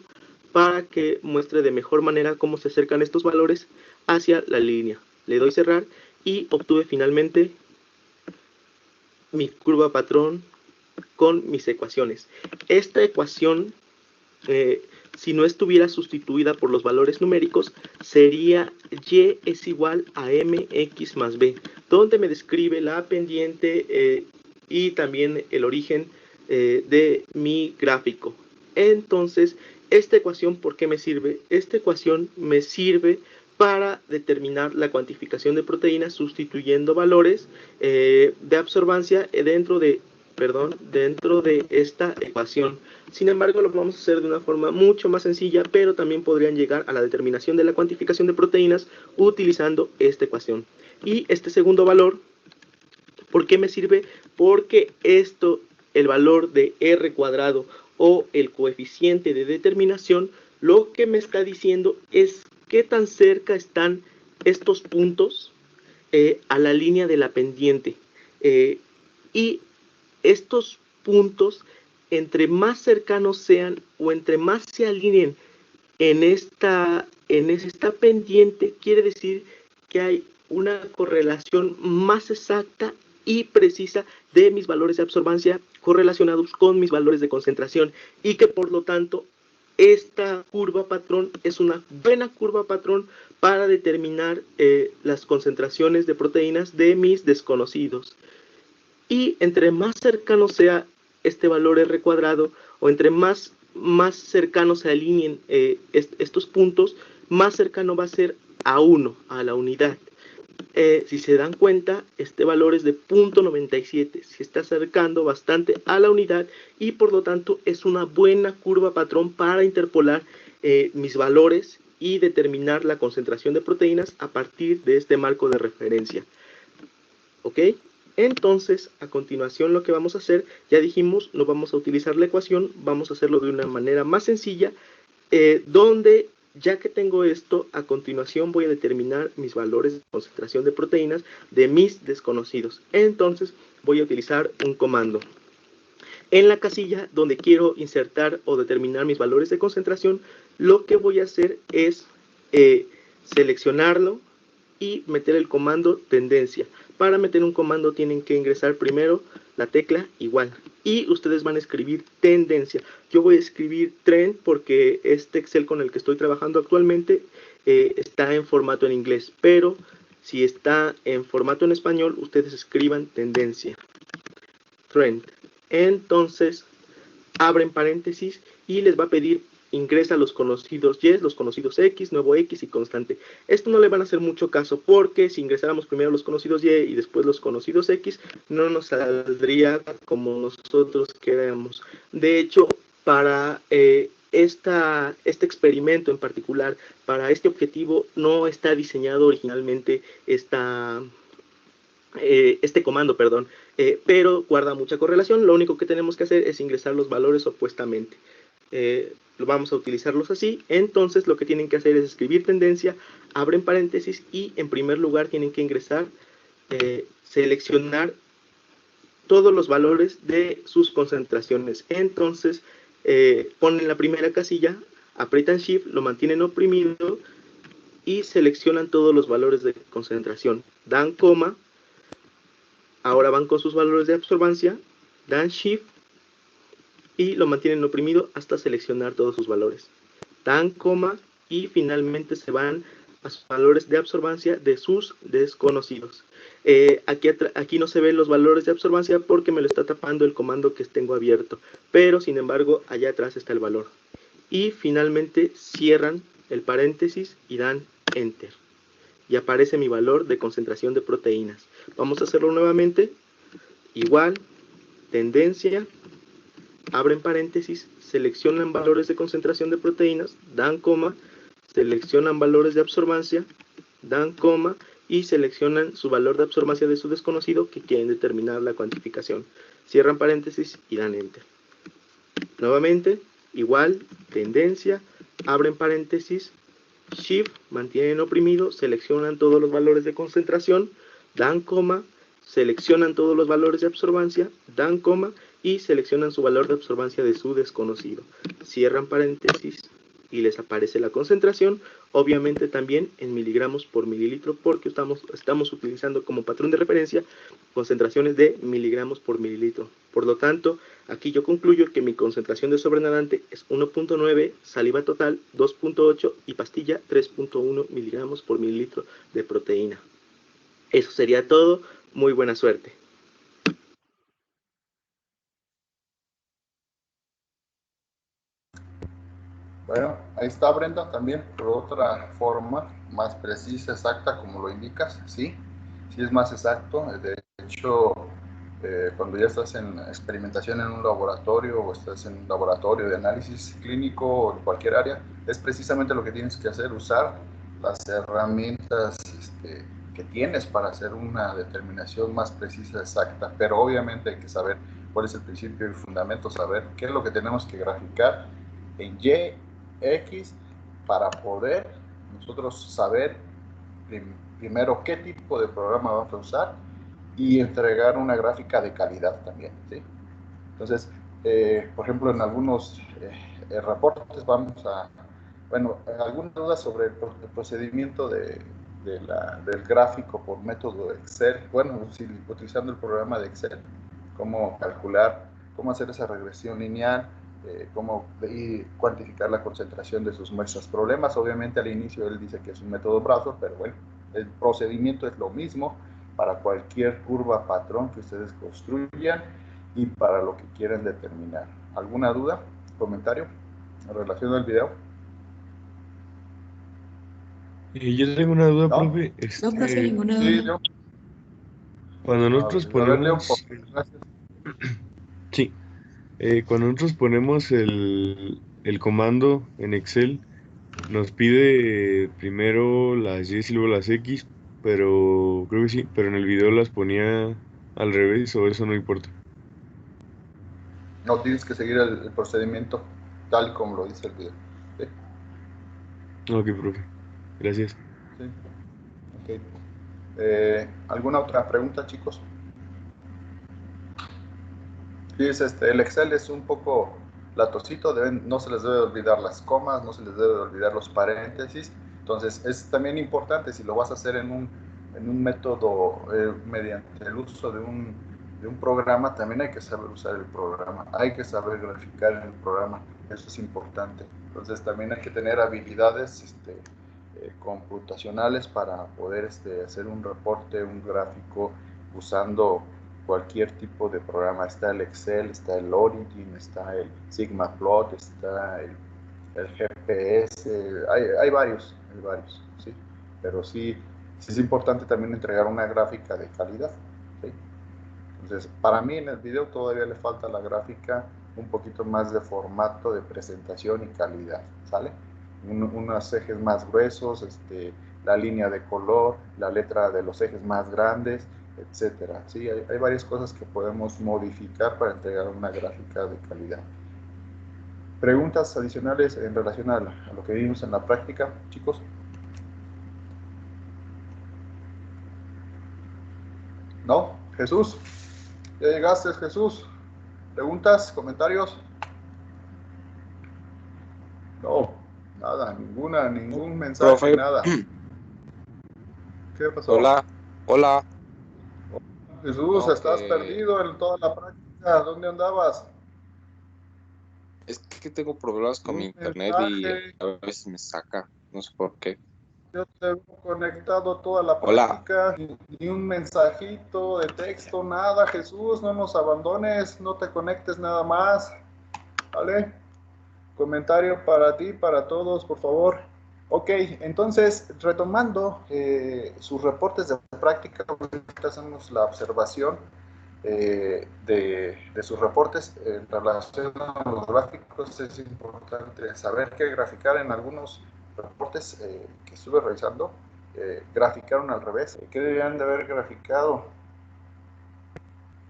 para que muestre de mejor manera cómo se acercan estos valores hacia la línea. Le doy cerrar y obtuve finalmente mi curva patrón con mis ecuaciones. Esta ecuación, si no estuviera sustituida por los valores numéricos, sería y es igual a mx más b, donde me describe la pendiente y también el origen de mi gráfico. Entonces, esta ecuación, ¿por qué me sirve? Esta ecuación me sirve para determinar la cuantificación de proteínas sustituyendo valores de absorbancia dentro de esta ecuación. Sin embargo, lo vamos a hacer de una forma mucho más sencilla, pero también podrían llegar a la determinación de la cuantificación de proteínas utilizando esta ecuación. Y este segundo valor, ¿por qué me sirve? Porque el valor de R cuadrado o el coeficiente de determinación, lo que me está diciendo es qué tan cerca están estos puntos a la línea de la pendiente. Y estos puntos, entre más cercanos sean o entre más se alineen en esta pendiente, quiere decir que hay una correlación más exacta y precisa de mis valores de absorbancia correlacionados con mis valores de concentración y que por lo tanto esta curva patrón es una buena curva patrón para determinar las concentraciones de proteínas de mis desconocidos. Y entre más cercano sea este valor R cuadrado o entre más cercanos se alineen estos puntos, más cercano va a ser a 1, a la unidad. Si se dan cuenta, este valor es de 0.97, se está acercando bastante a la unidad y por lo tanto es una buena curva patrón para interpolar mis valores y determinar la concentración de proteínas a partir de este marco de referencia. ¿Ok? Entonces, a continuación lo que vamos a hacer, ya dijimos, no vamos a utilizar la ecuación, vamos a hacerlo de una manera más sencilla, donde ya que tengo esto, a continuación voy a determinar mis valores de concentración de proteínas de mis desconocidos. Entonces, voy a utilizar un comando. En la casilla donde quiero insertar o determinar mis valores de concentración, lo que voy a hacer es seleccionarlo y meter el comando tendencia. Para meter un comando tienen que ingresar primero la tecla igual y ustedes van a escribir tendencia. Yo voy a escribir trend porque este Excel con el que estoy trabajando actualmente está en formato en inglés, pero si está en formato en español, ustedes escriban tendencia, trend. Entonces abren paréntesis y les va a pedir ingresa los conocidos y, los conocidos x, nuevo x y constante. Esto no le van a hacer mucho caso porque si ingresáramos primero los conocidos y y después los conocidos x, no nos saldría como nosotros queremos. De hecho, para este experimento en particular, para este objetivo, no está diseñado originalmente este comando, perdón, pero guarda mucha correlación. Lo único que tenemos que hacer es ingresar los valores opuestamente. Vamos a utilizarlos así. Entonces lo que tienen que hacer es escribir tendencia, abren paréntesis y en primer lugar tienen que ingresar, seleccionar todos los valores de sus concentraciones. Entonces ponen la primera casilla, aprietan Shift, lo mantienen oprimido y seleccionan todos los valores de concentración. Dan coma, ahora van con sus valores de absorbancia, dan Shift y lo mantienen oprimido hasta seleccionar todos sus valores. Dan coma y finalmente se van a sus valores de absorbancia de sus desconocidos. Aquí no se ven los valores de absorbancia porque me lo está tapando el comando que tengo abierto, pero sin embargo allá atrás está el valor. Y finalmente cierran el paréntesis y dan enter. Y aparece mi valor de concentración de proteínas. Vamos a hacerlo nuevamente. Igual, tendencia, abren paréntesis, seleccionan valores de concentración de proteínas, dan coma, seleccionan valores de absorbancia, dan coma y seleccionan su valor de absorbancia de su desconocido que quieren determinar la cuantificación. Cierran paréntesis y dan enter. Nuevamente, igual, tendencia, abren paréntesis, shift, mantienen oprimido, seleccionan todos los valores de concentración, dan coma, seleccionan todos los valores de absorbancia, dan coma y seleccionan su valor de absorbancia de su desconocido. Cierran paréntesis y les aparece la concentración, obviamente también en miligramos por mililitro, porque estamos utilizando como patrón de referencia concentraciones de miligramos por mililitro. Por lo tanto, aquí yo concluyo que mi concentración de sobrenadante es 1.9, saliva total 2.8 y pastilla 3.1 miligramos por mililitro de proteína. Eso sería todo. Muy buena suerte. Bueno, ahí está Brenda también, por otra forma más precisa, exacta, como lo indicas, sí es más exacto. De hecho, cuando ya estás en experimentación en un laboratorio o estás en un laboratorio de análisis clínico o en cualquier área, es precisamente lo que tienes que hacer, usar las herramientas que tienes para hacer una determinación más precisa, exacta, pero obviamente hay que saber cuál es el principio y fundamento, saber qué es lo que tenemos que graficar en Y, X, para poder nosotros saber primero qué tipo de programa vamos a usar y entregar una gráfica de calidad también, ¿sí? Entonces, por ejemplo, en algunos reportes vamos a, algunas dudas sobre el procedimiento del gráfico por método Excel, utilizando el programa de Excel, cómo calcular, cómo hacer esa regresión lineal, cómo cuantificar la concentración de sus muestras. Problemas, obviamente al inicio él dice que es un método Bradford, pero bueno, el procedimiento es lo mismo para cualquier curva patrón que ustedes construyan y para lo que quieran determinar. ¿Alguna duda, comentario en relación al video? Yo tengo una duda, ¿No? profe. No, profe, ninguna duda. Sí, yo. Cuando nosotros A ver, Leo, ponemos... gracias. Sí. Cuando nosotros ponemos el comando en Excel, nos pide primero las Y y luego las X, pero creo que sí, pero en el video las ponía al revés, o eso no importa. No, tienes que seguir el procedimiento tal como lo dice el video. ¿Sí? Ok, profe. Gracias. Sí. Okay. ¿Alguna otra pregunta, chicos? Sí, el Excel es un poco latosito, no se les debe olvidar las comas, no se les debe olvidar los paréntesis. Entonces, es también importante, si lo vas a hacer en un método mediante el uso de un programa, también hay que saber usar el programa, hay que saber graficar en el programa, eso es importante. Entonces, también hay que tener habilidades computacionales para poder hacer un reporte, un gráfico, usando cualquier tipo de programa. Está el Excel, está el Origin, está el Sigmaplot, está el GPS, hay varios, ¿sí? Pero sí es importante también entregar una gráfica de calidad, ¿sí? Entonces, para mí en el video todavía le falta la gráfica, un poquito más de formato, de presentación y calidad, ¿sale? Unos ejes más gruesos, la línea de color, la letra de los ejes más grandes, etcétera. Sí, hay varias cosas que podemos modificar para entregar una gráfica de calidad. ¿Preguntas adicionales en relación a lo que vimos en la práctica, chicos? ¿No? Jesús, ¿ya llegaste, Jesús? ¿Preguntas? ¿Comentarios? No, nada, ningún mensaje, Profe. nada. ¿Qué pasó? Hola. Jesús, No, estás perdido en toda la práctica. ¿Dónde andabas? Es que tengo problemas con mi Un internet y mensaje. a veces me saca, no sé por qué. Yo te he conectado toda la Hola. práctica, ni un mensajito de texto, nada. Jesús, no nos abandones, no te conectes nada más. ¿Vale? Comentario para ti, para todos, por favor. Ok, entonces, retomando sus reportes de práctica, ahorita hacemos la observación de sus reportes en relación a los gráficos. Es importante saber qué graficar. En algunos reportes que estuve revisando, graficaron al revés. ¿Qué deberían de haber graficado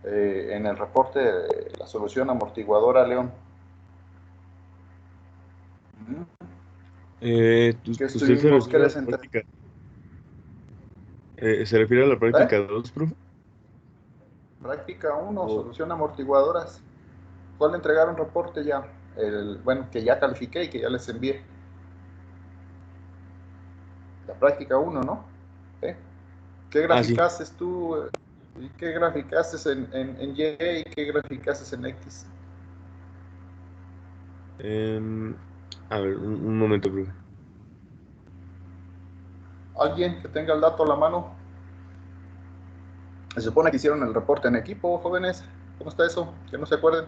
en el reporte de la solución amortiguadora, León? ¿Usted se refiere a la práctica? ¿Se refiere a la práctica 2, profe? Práctica 1, solución amortiguadoras. ¿Cuál entregaron reporte ya? Bueno, que ya califiqué y que ya les envié. La práctica 1, ¿no? ¿Qué graficaste tú? ¿Y qué graficaste en Y y qué graficaste en X? A ver, un momento, profe. ¿Alguien que tenga el dato a la mano? Se supone que hicieron el reporte en equipo, jóvenes. ¿Cómo está eso? Que no se acuerden.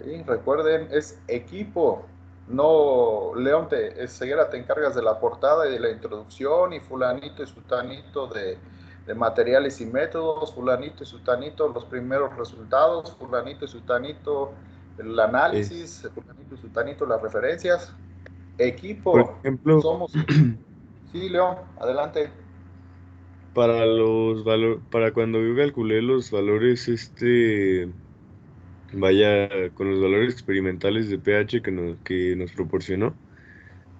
Sí, recuerden, es equipo. No, León, Ceguera, te encargas de la portada y de la introducción, y fulanito y sutanito de materiales y métodos, fulanito y sutanito los primeros resultados, fulanito y sutanito el análisis, fulanito y sutanito las referencias. Equipo. Por ejemplo, somos. Sí, León, adelante. Para para cuando yo calculé los valores, vaya, con los valores experimentales de pH que nos proporcionó,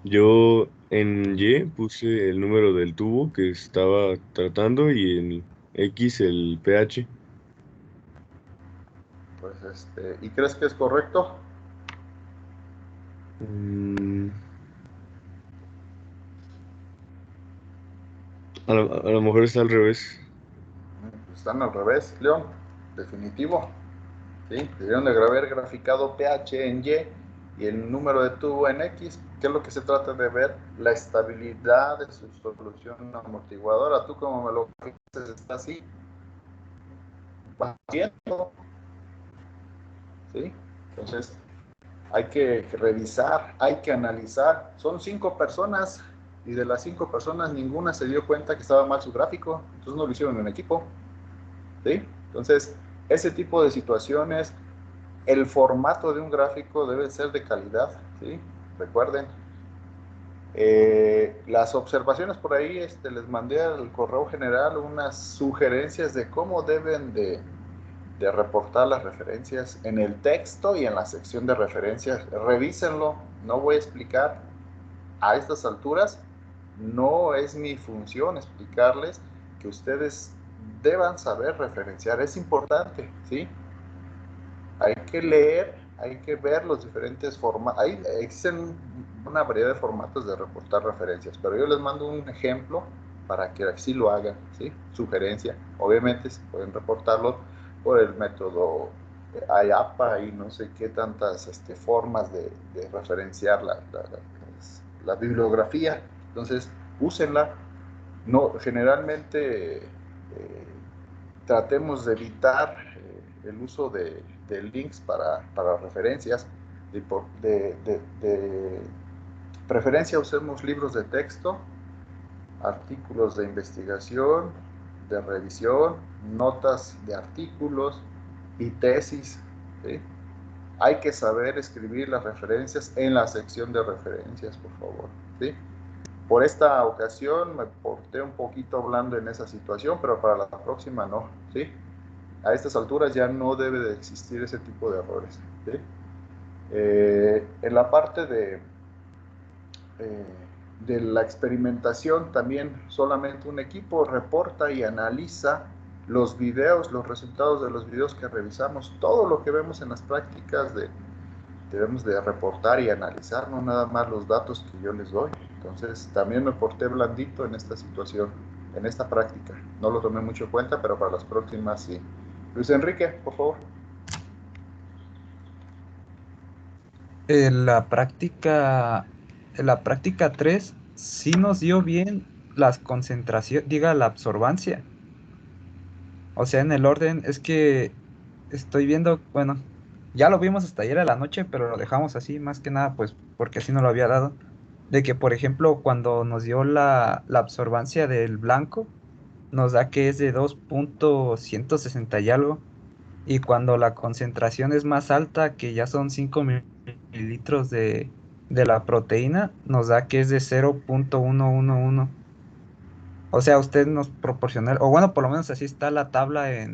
yo en Y puse el número del tubo que estaba tratando y en X el pH. Pues ¿y crees que es correcto? A lo mejor está al revés. Están al revés, León, definitivo. ¿Sí? Debieron de haber graficado pH en Y y el número de tubo en X. ¿Qué es lo que se trata de ver? La estabilidad de su solución amortiguadora. Tú como me lo dices, está así. Va haciendo. ¿Sí? Entonces, hay que revisar, hay que analizar. Son 5 personas y de las 5 personas ninguna se dio cuenta que estaba mal su gráfico. Entonces no lo hicieron en equipo. ¿Sí? Entonces, ese tipo de situaciones, el formato de un gráfico debe ser de calidad, ¿sí? Recuerden. Las observaciones por ahí, les mandé al correo general unas sugerencias de cómo deben de reportar las referencias en el texto y en la sección de referencias. Revísenlo, no voy a explicar a estas alturas. No es mi función explicarles que ustedes deban saber referenciar. Es importante, ¿sí? Hay que leer, hay que ver los diferentes formatos. Existen una variedad de formatos de reportar referencias, pero yo les mando un ejemplo para que así lo hagan, ¿sí? Sugerencia. Obviamente se pueden reportarlo por el método IAPA y no sé qué tantas formas de referenciar la bibliografía. Entonces, úsenla. No, generalmente tratemos de evitar el uso de links para referencias. De preferencia usemos libros de texto, artículos de investigación, de revisión, notas de artículos y tesis, ¿sí? Hay que saber escribir las referencias en la sección de referencias, por favor, ¿sí? Por esta ocasión me porté un poquito blando en esa situación, pero para la próxima no, ¿sí? A estas alturas ya no debe de existir ese tipo de errores, ¿sí? En la parte de la experimentación también solamente un equipo reporta y analiza los videos, los resultados de los videos que revisamos. Todo lo que vemos en las prácticas debemos de reportar y analizar, no nada más los datos que yo les doy. Entonces también me porté blandito en esta situación, en esta práctica. No lo tomé mucho en cuenta, pero para las próximas sí. Luis Enrique, por favor. En la práctica 3 sí nos dio bien las concentraciones, diga la absorbancia. O sea, en el orden es que estoy viendo, bueno, ya lo vimos hasta ayer a la noche, pero lo dejamos así, más que nada, pues porque así nos lo había dado. De que, por ejemplo, cuando nos dio la absorbancia del blanco, nos da que es de 2.160 y algo. Y cuando la concentración es más alta, que ya son 5 mililitros de la proteína, nos da que es de 0.111. O sea, usted nos proporciona, o bueno, por lo menos así está la tabla eh,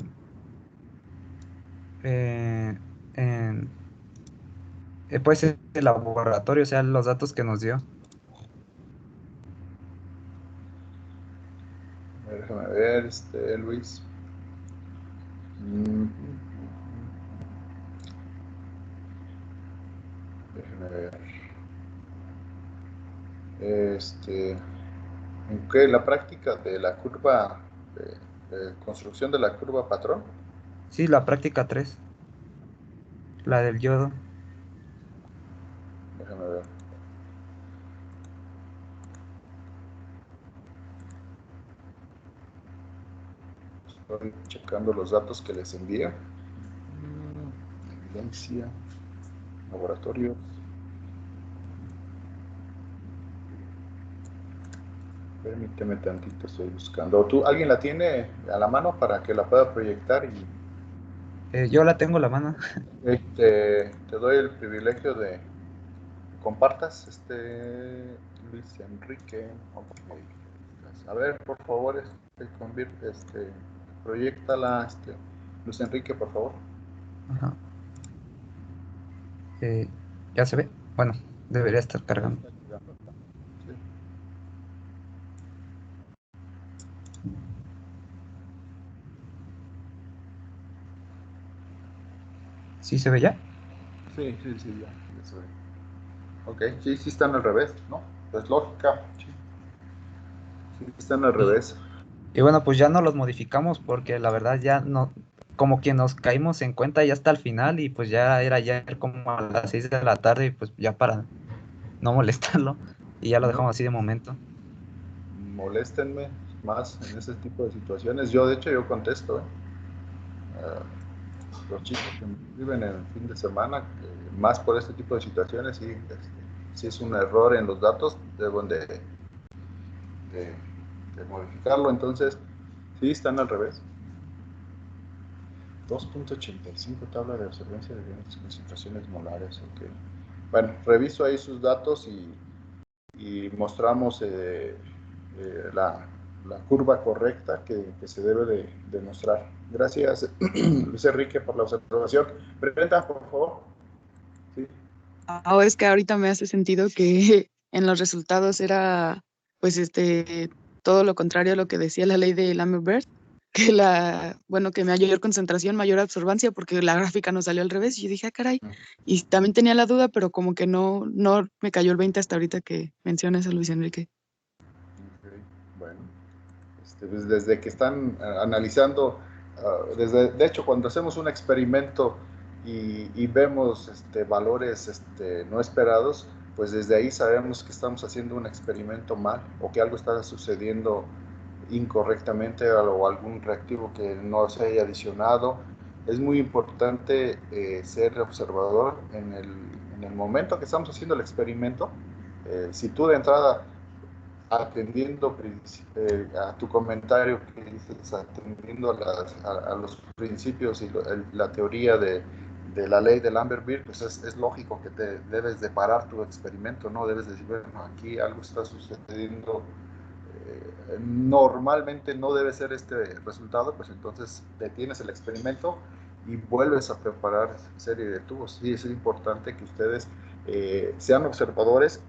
en pues el laboratorio, o sea, los datos que nos dio. Déjame ver, Luis. Déjame ver. ¿En qué? La práctica de la curva, de construcción de la curva patrón. Sí, la práctica 3, la del yodo. Déjame ver. Estoy checando los datos que les envía. Evidencia, laboratorio. Permíteme tantito, estoy buscando. ¿Alguien la tiene a la mano para que la pueda proyectar? Yo la tengo a la mano. Te doy el privilegio de que compartas, Luis Enrique. Okay. A ver, por favor, proyectala, Luis Enrique, por favor. Ajá. ¿Ya se ve? Bueno, debería estar cargando. Sí. ¿Sí se ve ya? Sí, ya se ve. Ok, sí están al revés, ¿no? Es lógica. Sí están al revés. Y bueno, pues ya no los modificamos porque la verdad ya no, como que nos caímos en cuenta ya hasta el final y pues ya era ayer como a las 6 de la tarde y pues ya para no molestarlo y ya lo dejamos así de momento. Moléstenme más en ese tipo de situaciones. Yo, de hecho, yo contesto, los chicos que me escriben en el fin de semana, más por este tipo de situaciones, sí, si es un error en los datos, deben de modificarlo. Entonces, sí, están al revés. 2.85 tabla de absorbencia de diferentes concentraciones molares. Okay. Bueno, reviso ahí sus datos y mostramos la curva correcta que se debe de mostrar. Gracias, Luis Enrique, por la observación. Brenda, por favor. Sí. Ahora es que ahorita me hace sentido que en los resultados era, pues, todo lo contrario a lo que decía la ley de Lambert, que que mayor concentración, mayor absorbancia, porque la gráfica nos salió al revés, y yo dije, caray, y también tenía la duda, pero como que no me cayó el 20 hasta ahorita que mencionas a Luis Enrique. Okay. Bueno, pues desde que están analizando, de hecho, cuando hacemos un experimento y vemos valores no esperados, pues desde ahí sabemos que estamos haciendo un experimento mal o que algo está sucediendo incorrectamente o algún reactivo que no se haya adicionado. Es muy importante ser observador en el momento que estamos haciendo el experimento. Si tú de entrada, atendiendo a tu comentario que dices, atendiendo a los principios y la teoría de la ley de Lambert-Beer, pues es lógico que te debes de parar tu experimento, ¿no? Debes decir, bueno, aquí algo está sucediendo, normalmente no debe ser este resultado, pues entonces detienes el experimento y vuelves a preparar serie de tubos. Sí, es importante que ustedes sean observadores.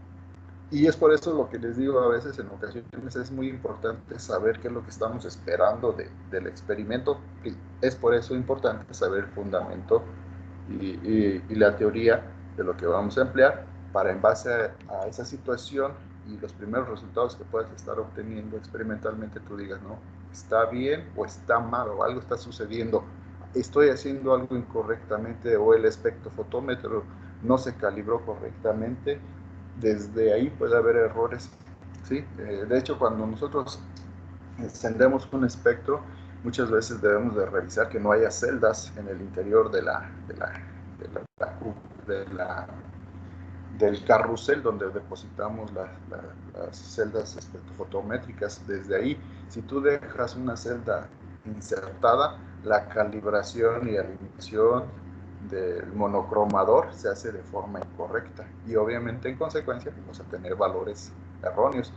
Y es por eso lo que les digo a veces, en ocasiones es muy importante saber qué es lo que estamos esperando del experimento. Y es por eso importante saber el fundamento y la teoría de lo que vamos a emplear para, en base a esa situación y los primeros resultados que puedas estar obteniendo experimentalmente, tú digas, no, está bien o está mal o algo está sucediendo, estoy haciendo algo incorrectamente o el espectrofotómetro no se calibró correctamente, desde ahí puede haber errores, ¿sí? De hecho, cuando nosotros encendemos un espectro, muchas veces debemos de revisar que no haya celdas en el interior del carrusel donde depositamos las celdas espectrofotométricas. Desde ahí, si tú dejas una celda insertada, la calibración y alineación del monocromador se hace de forma incorrecta y obviamente en consecuencia vamos a tener valores erróneos.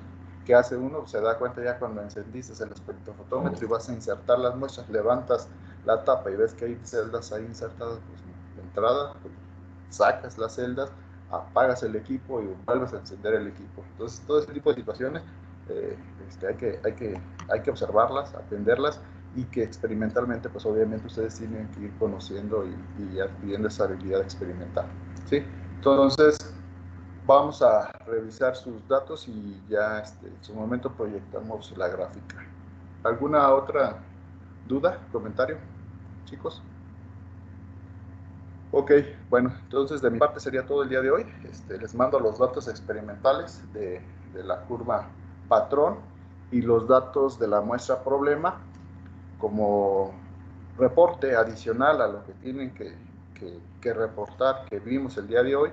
¿Qué hace uno? Se da cuenta ya cuando encendiste el espectrofotómetro y vas a insertar las muestras, levantas la tapa y ves que hay celdas ahí insertadas, pues de entrada pues, sacas las celdas, apagas el equipo y vuelves a encender el equipo. Entonces todo ese tipo de situaciones hay que observarlas, atenderlas y que experimentalmente pues obviamente ustedes tienen que ir conociendo y adquiriendo esa habilidad experimental, ¿sí? Entonces vamos a revisar sus datos y ya en su momento proyectamos la gráfica. ¿Alguna otra duda, comentario, chicos? Ok, bueno, entonces de mi parte sería todo el día de hoy. Les mando los datos experimentales de la curva patrón y los datos de la muestra problema como reporte adicional a lo que tienen que reportar que vimos el día de hoy.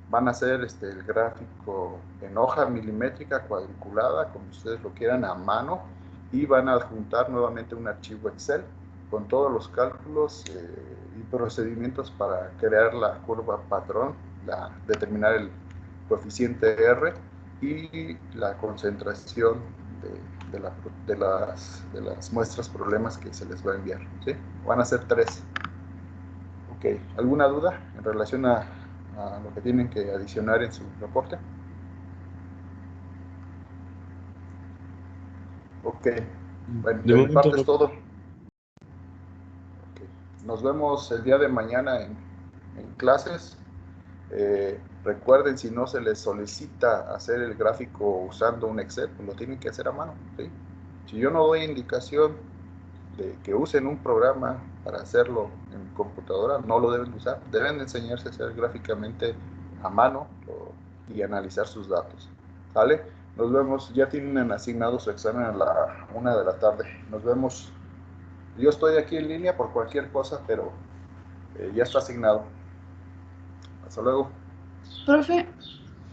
Van a hacer el gráfico en hoja milimétrica cuadriculada, como ustedes lo quieran, a mano, y van a adjuntar nuevamente un archivo Excel con todos los cálculos y procedimientos para crear la curva patrón, determinar el coeficiente R y la concentración de las muestras problemas que se les va a enviar, ¿sí? Van a ser 3. Ok, ¿alguna duda en relación a lo que tienen que adicionar en su reporte? Ok, bueno, de mi parte es todo. Okay. Nos vemos el día de mañana en clases. Recuerden, si no se les solicita hacer el gráfico usando un Excel, pues lo tienen que hacer a mano, ¿sí? Si yo no doy indicación de que usen un programa para hacerlo en computadora, no lo deben usar. Deben enseñarse a hacer gráficamente a mano y analizar sus datos, ¿vale? Nos vemos, ya tienen asignado su examen a la 1 de la tarde. Nos vemos. Yo estoy aquí en línea por cualquier cosa, pero ya está asignado. Hasta luego. Profe,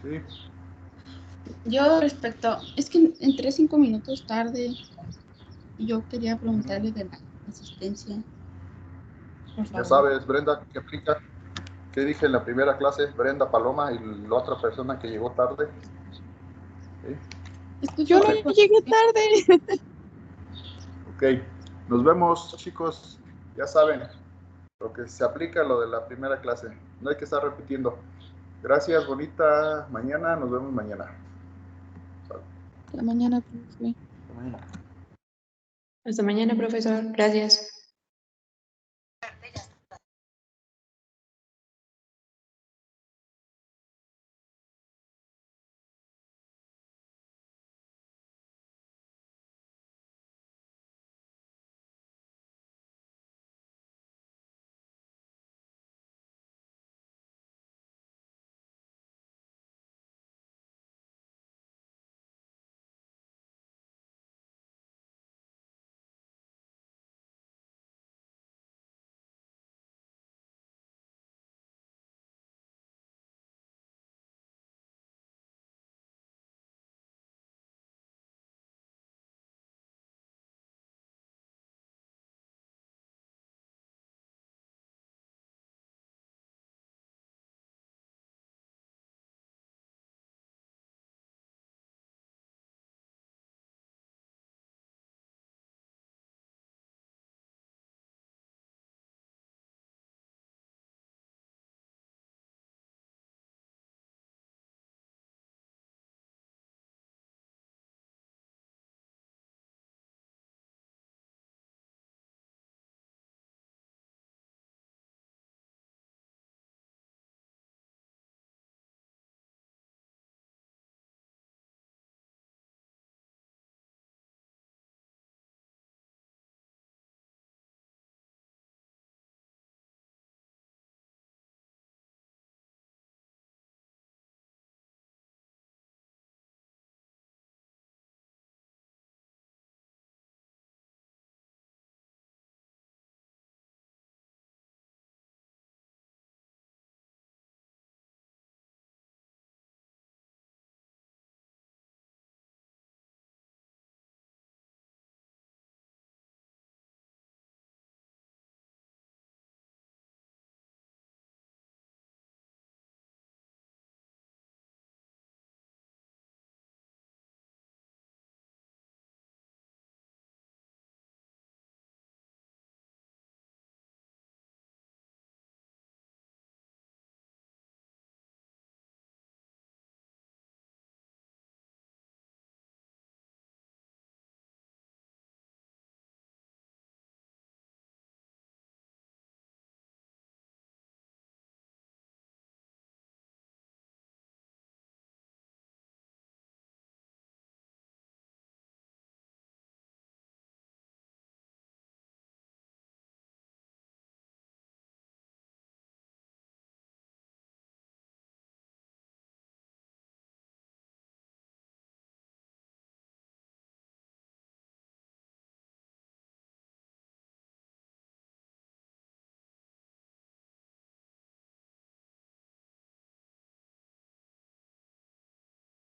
Sí. yo es que entré 5 minutos tarde y yo quería preguntarle de la asistencia. Por Ya favor. sabes, Brenda, ¿qué aplica? ¿Qué dije en la primera clase? Brenda Paloma y la otra persona que llegó tarde. ¿Sí? Es que Yo no llegué tarde. Ok, nos vemos, chicos. Ya saben, lo que se aplica lo de la primera clase. No hay que estar repitiendo. Gracias, bonita mañana. Nos vemos mañana. La mañana, profe. Hasta mañana, profesor. Gracias.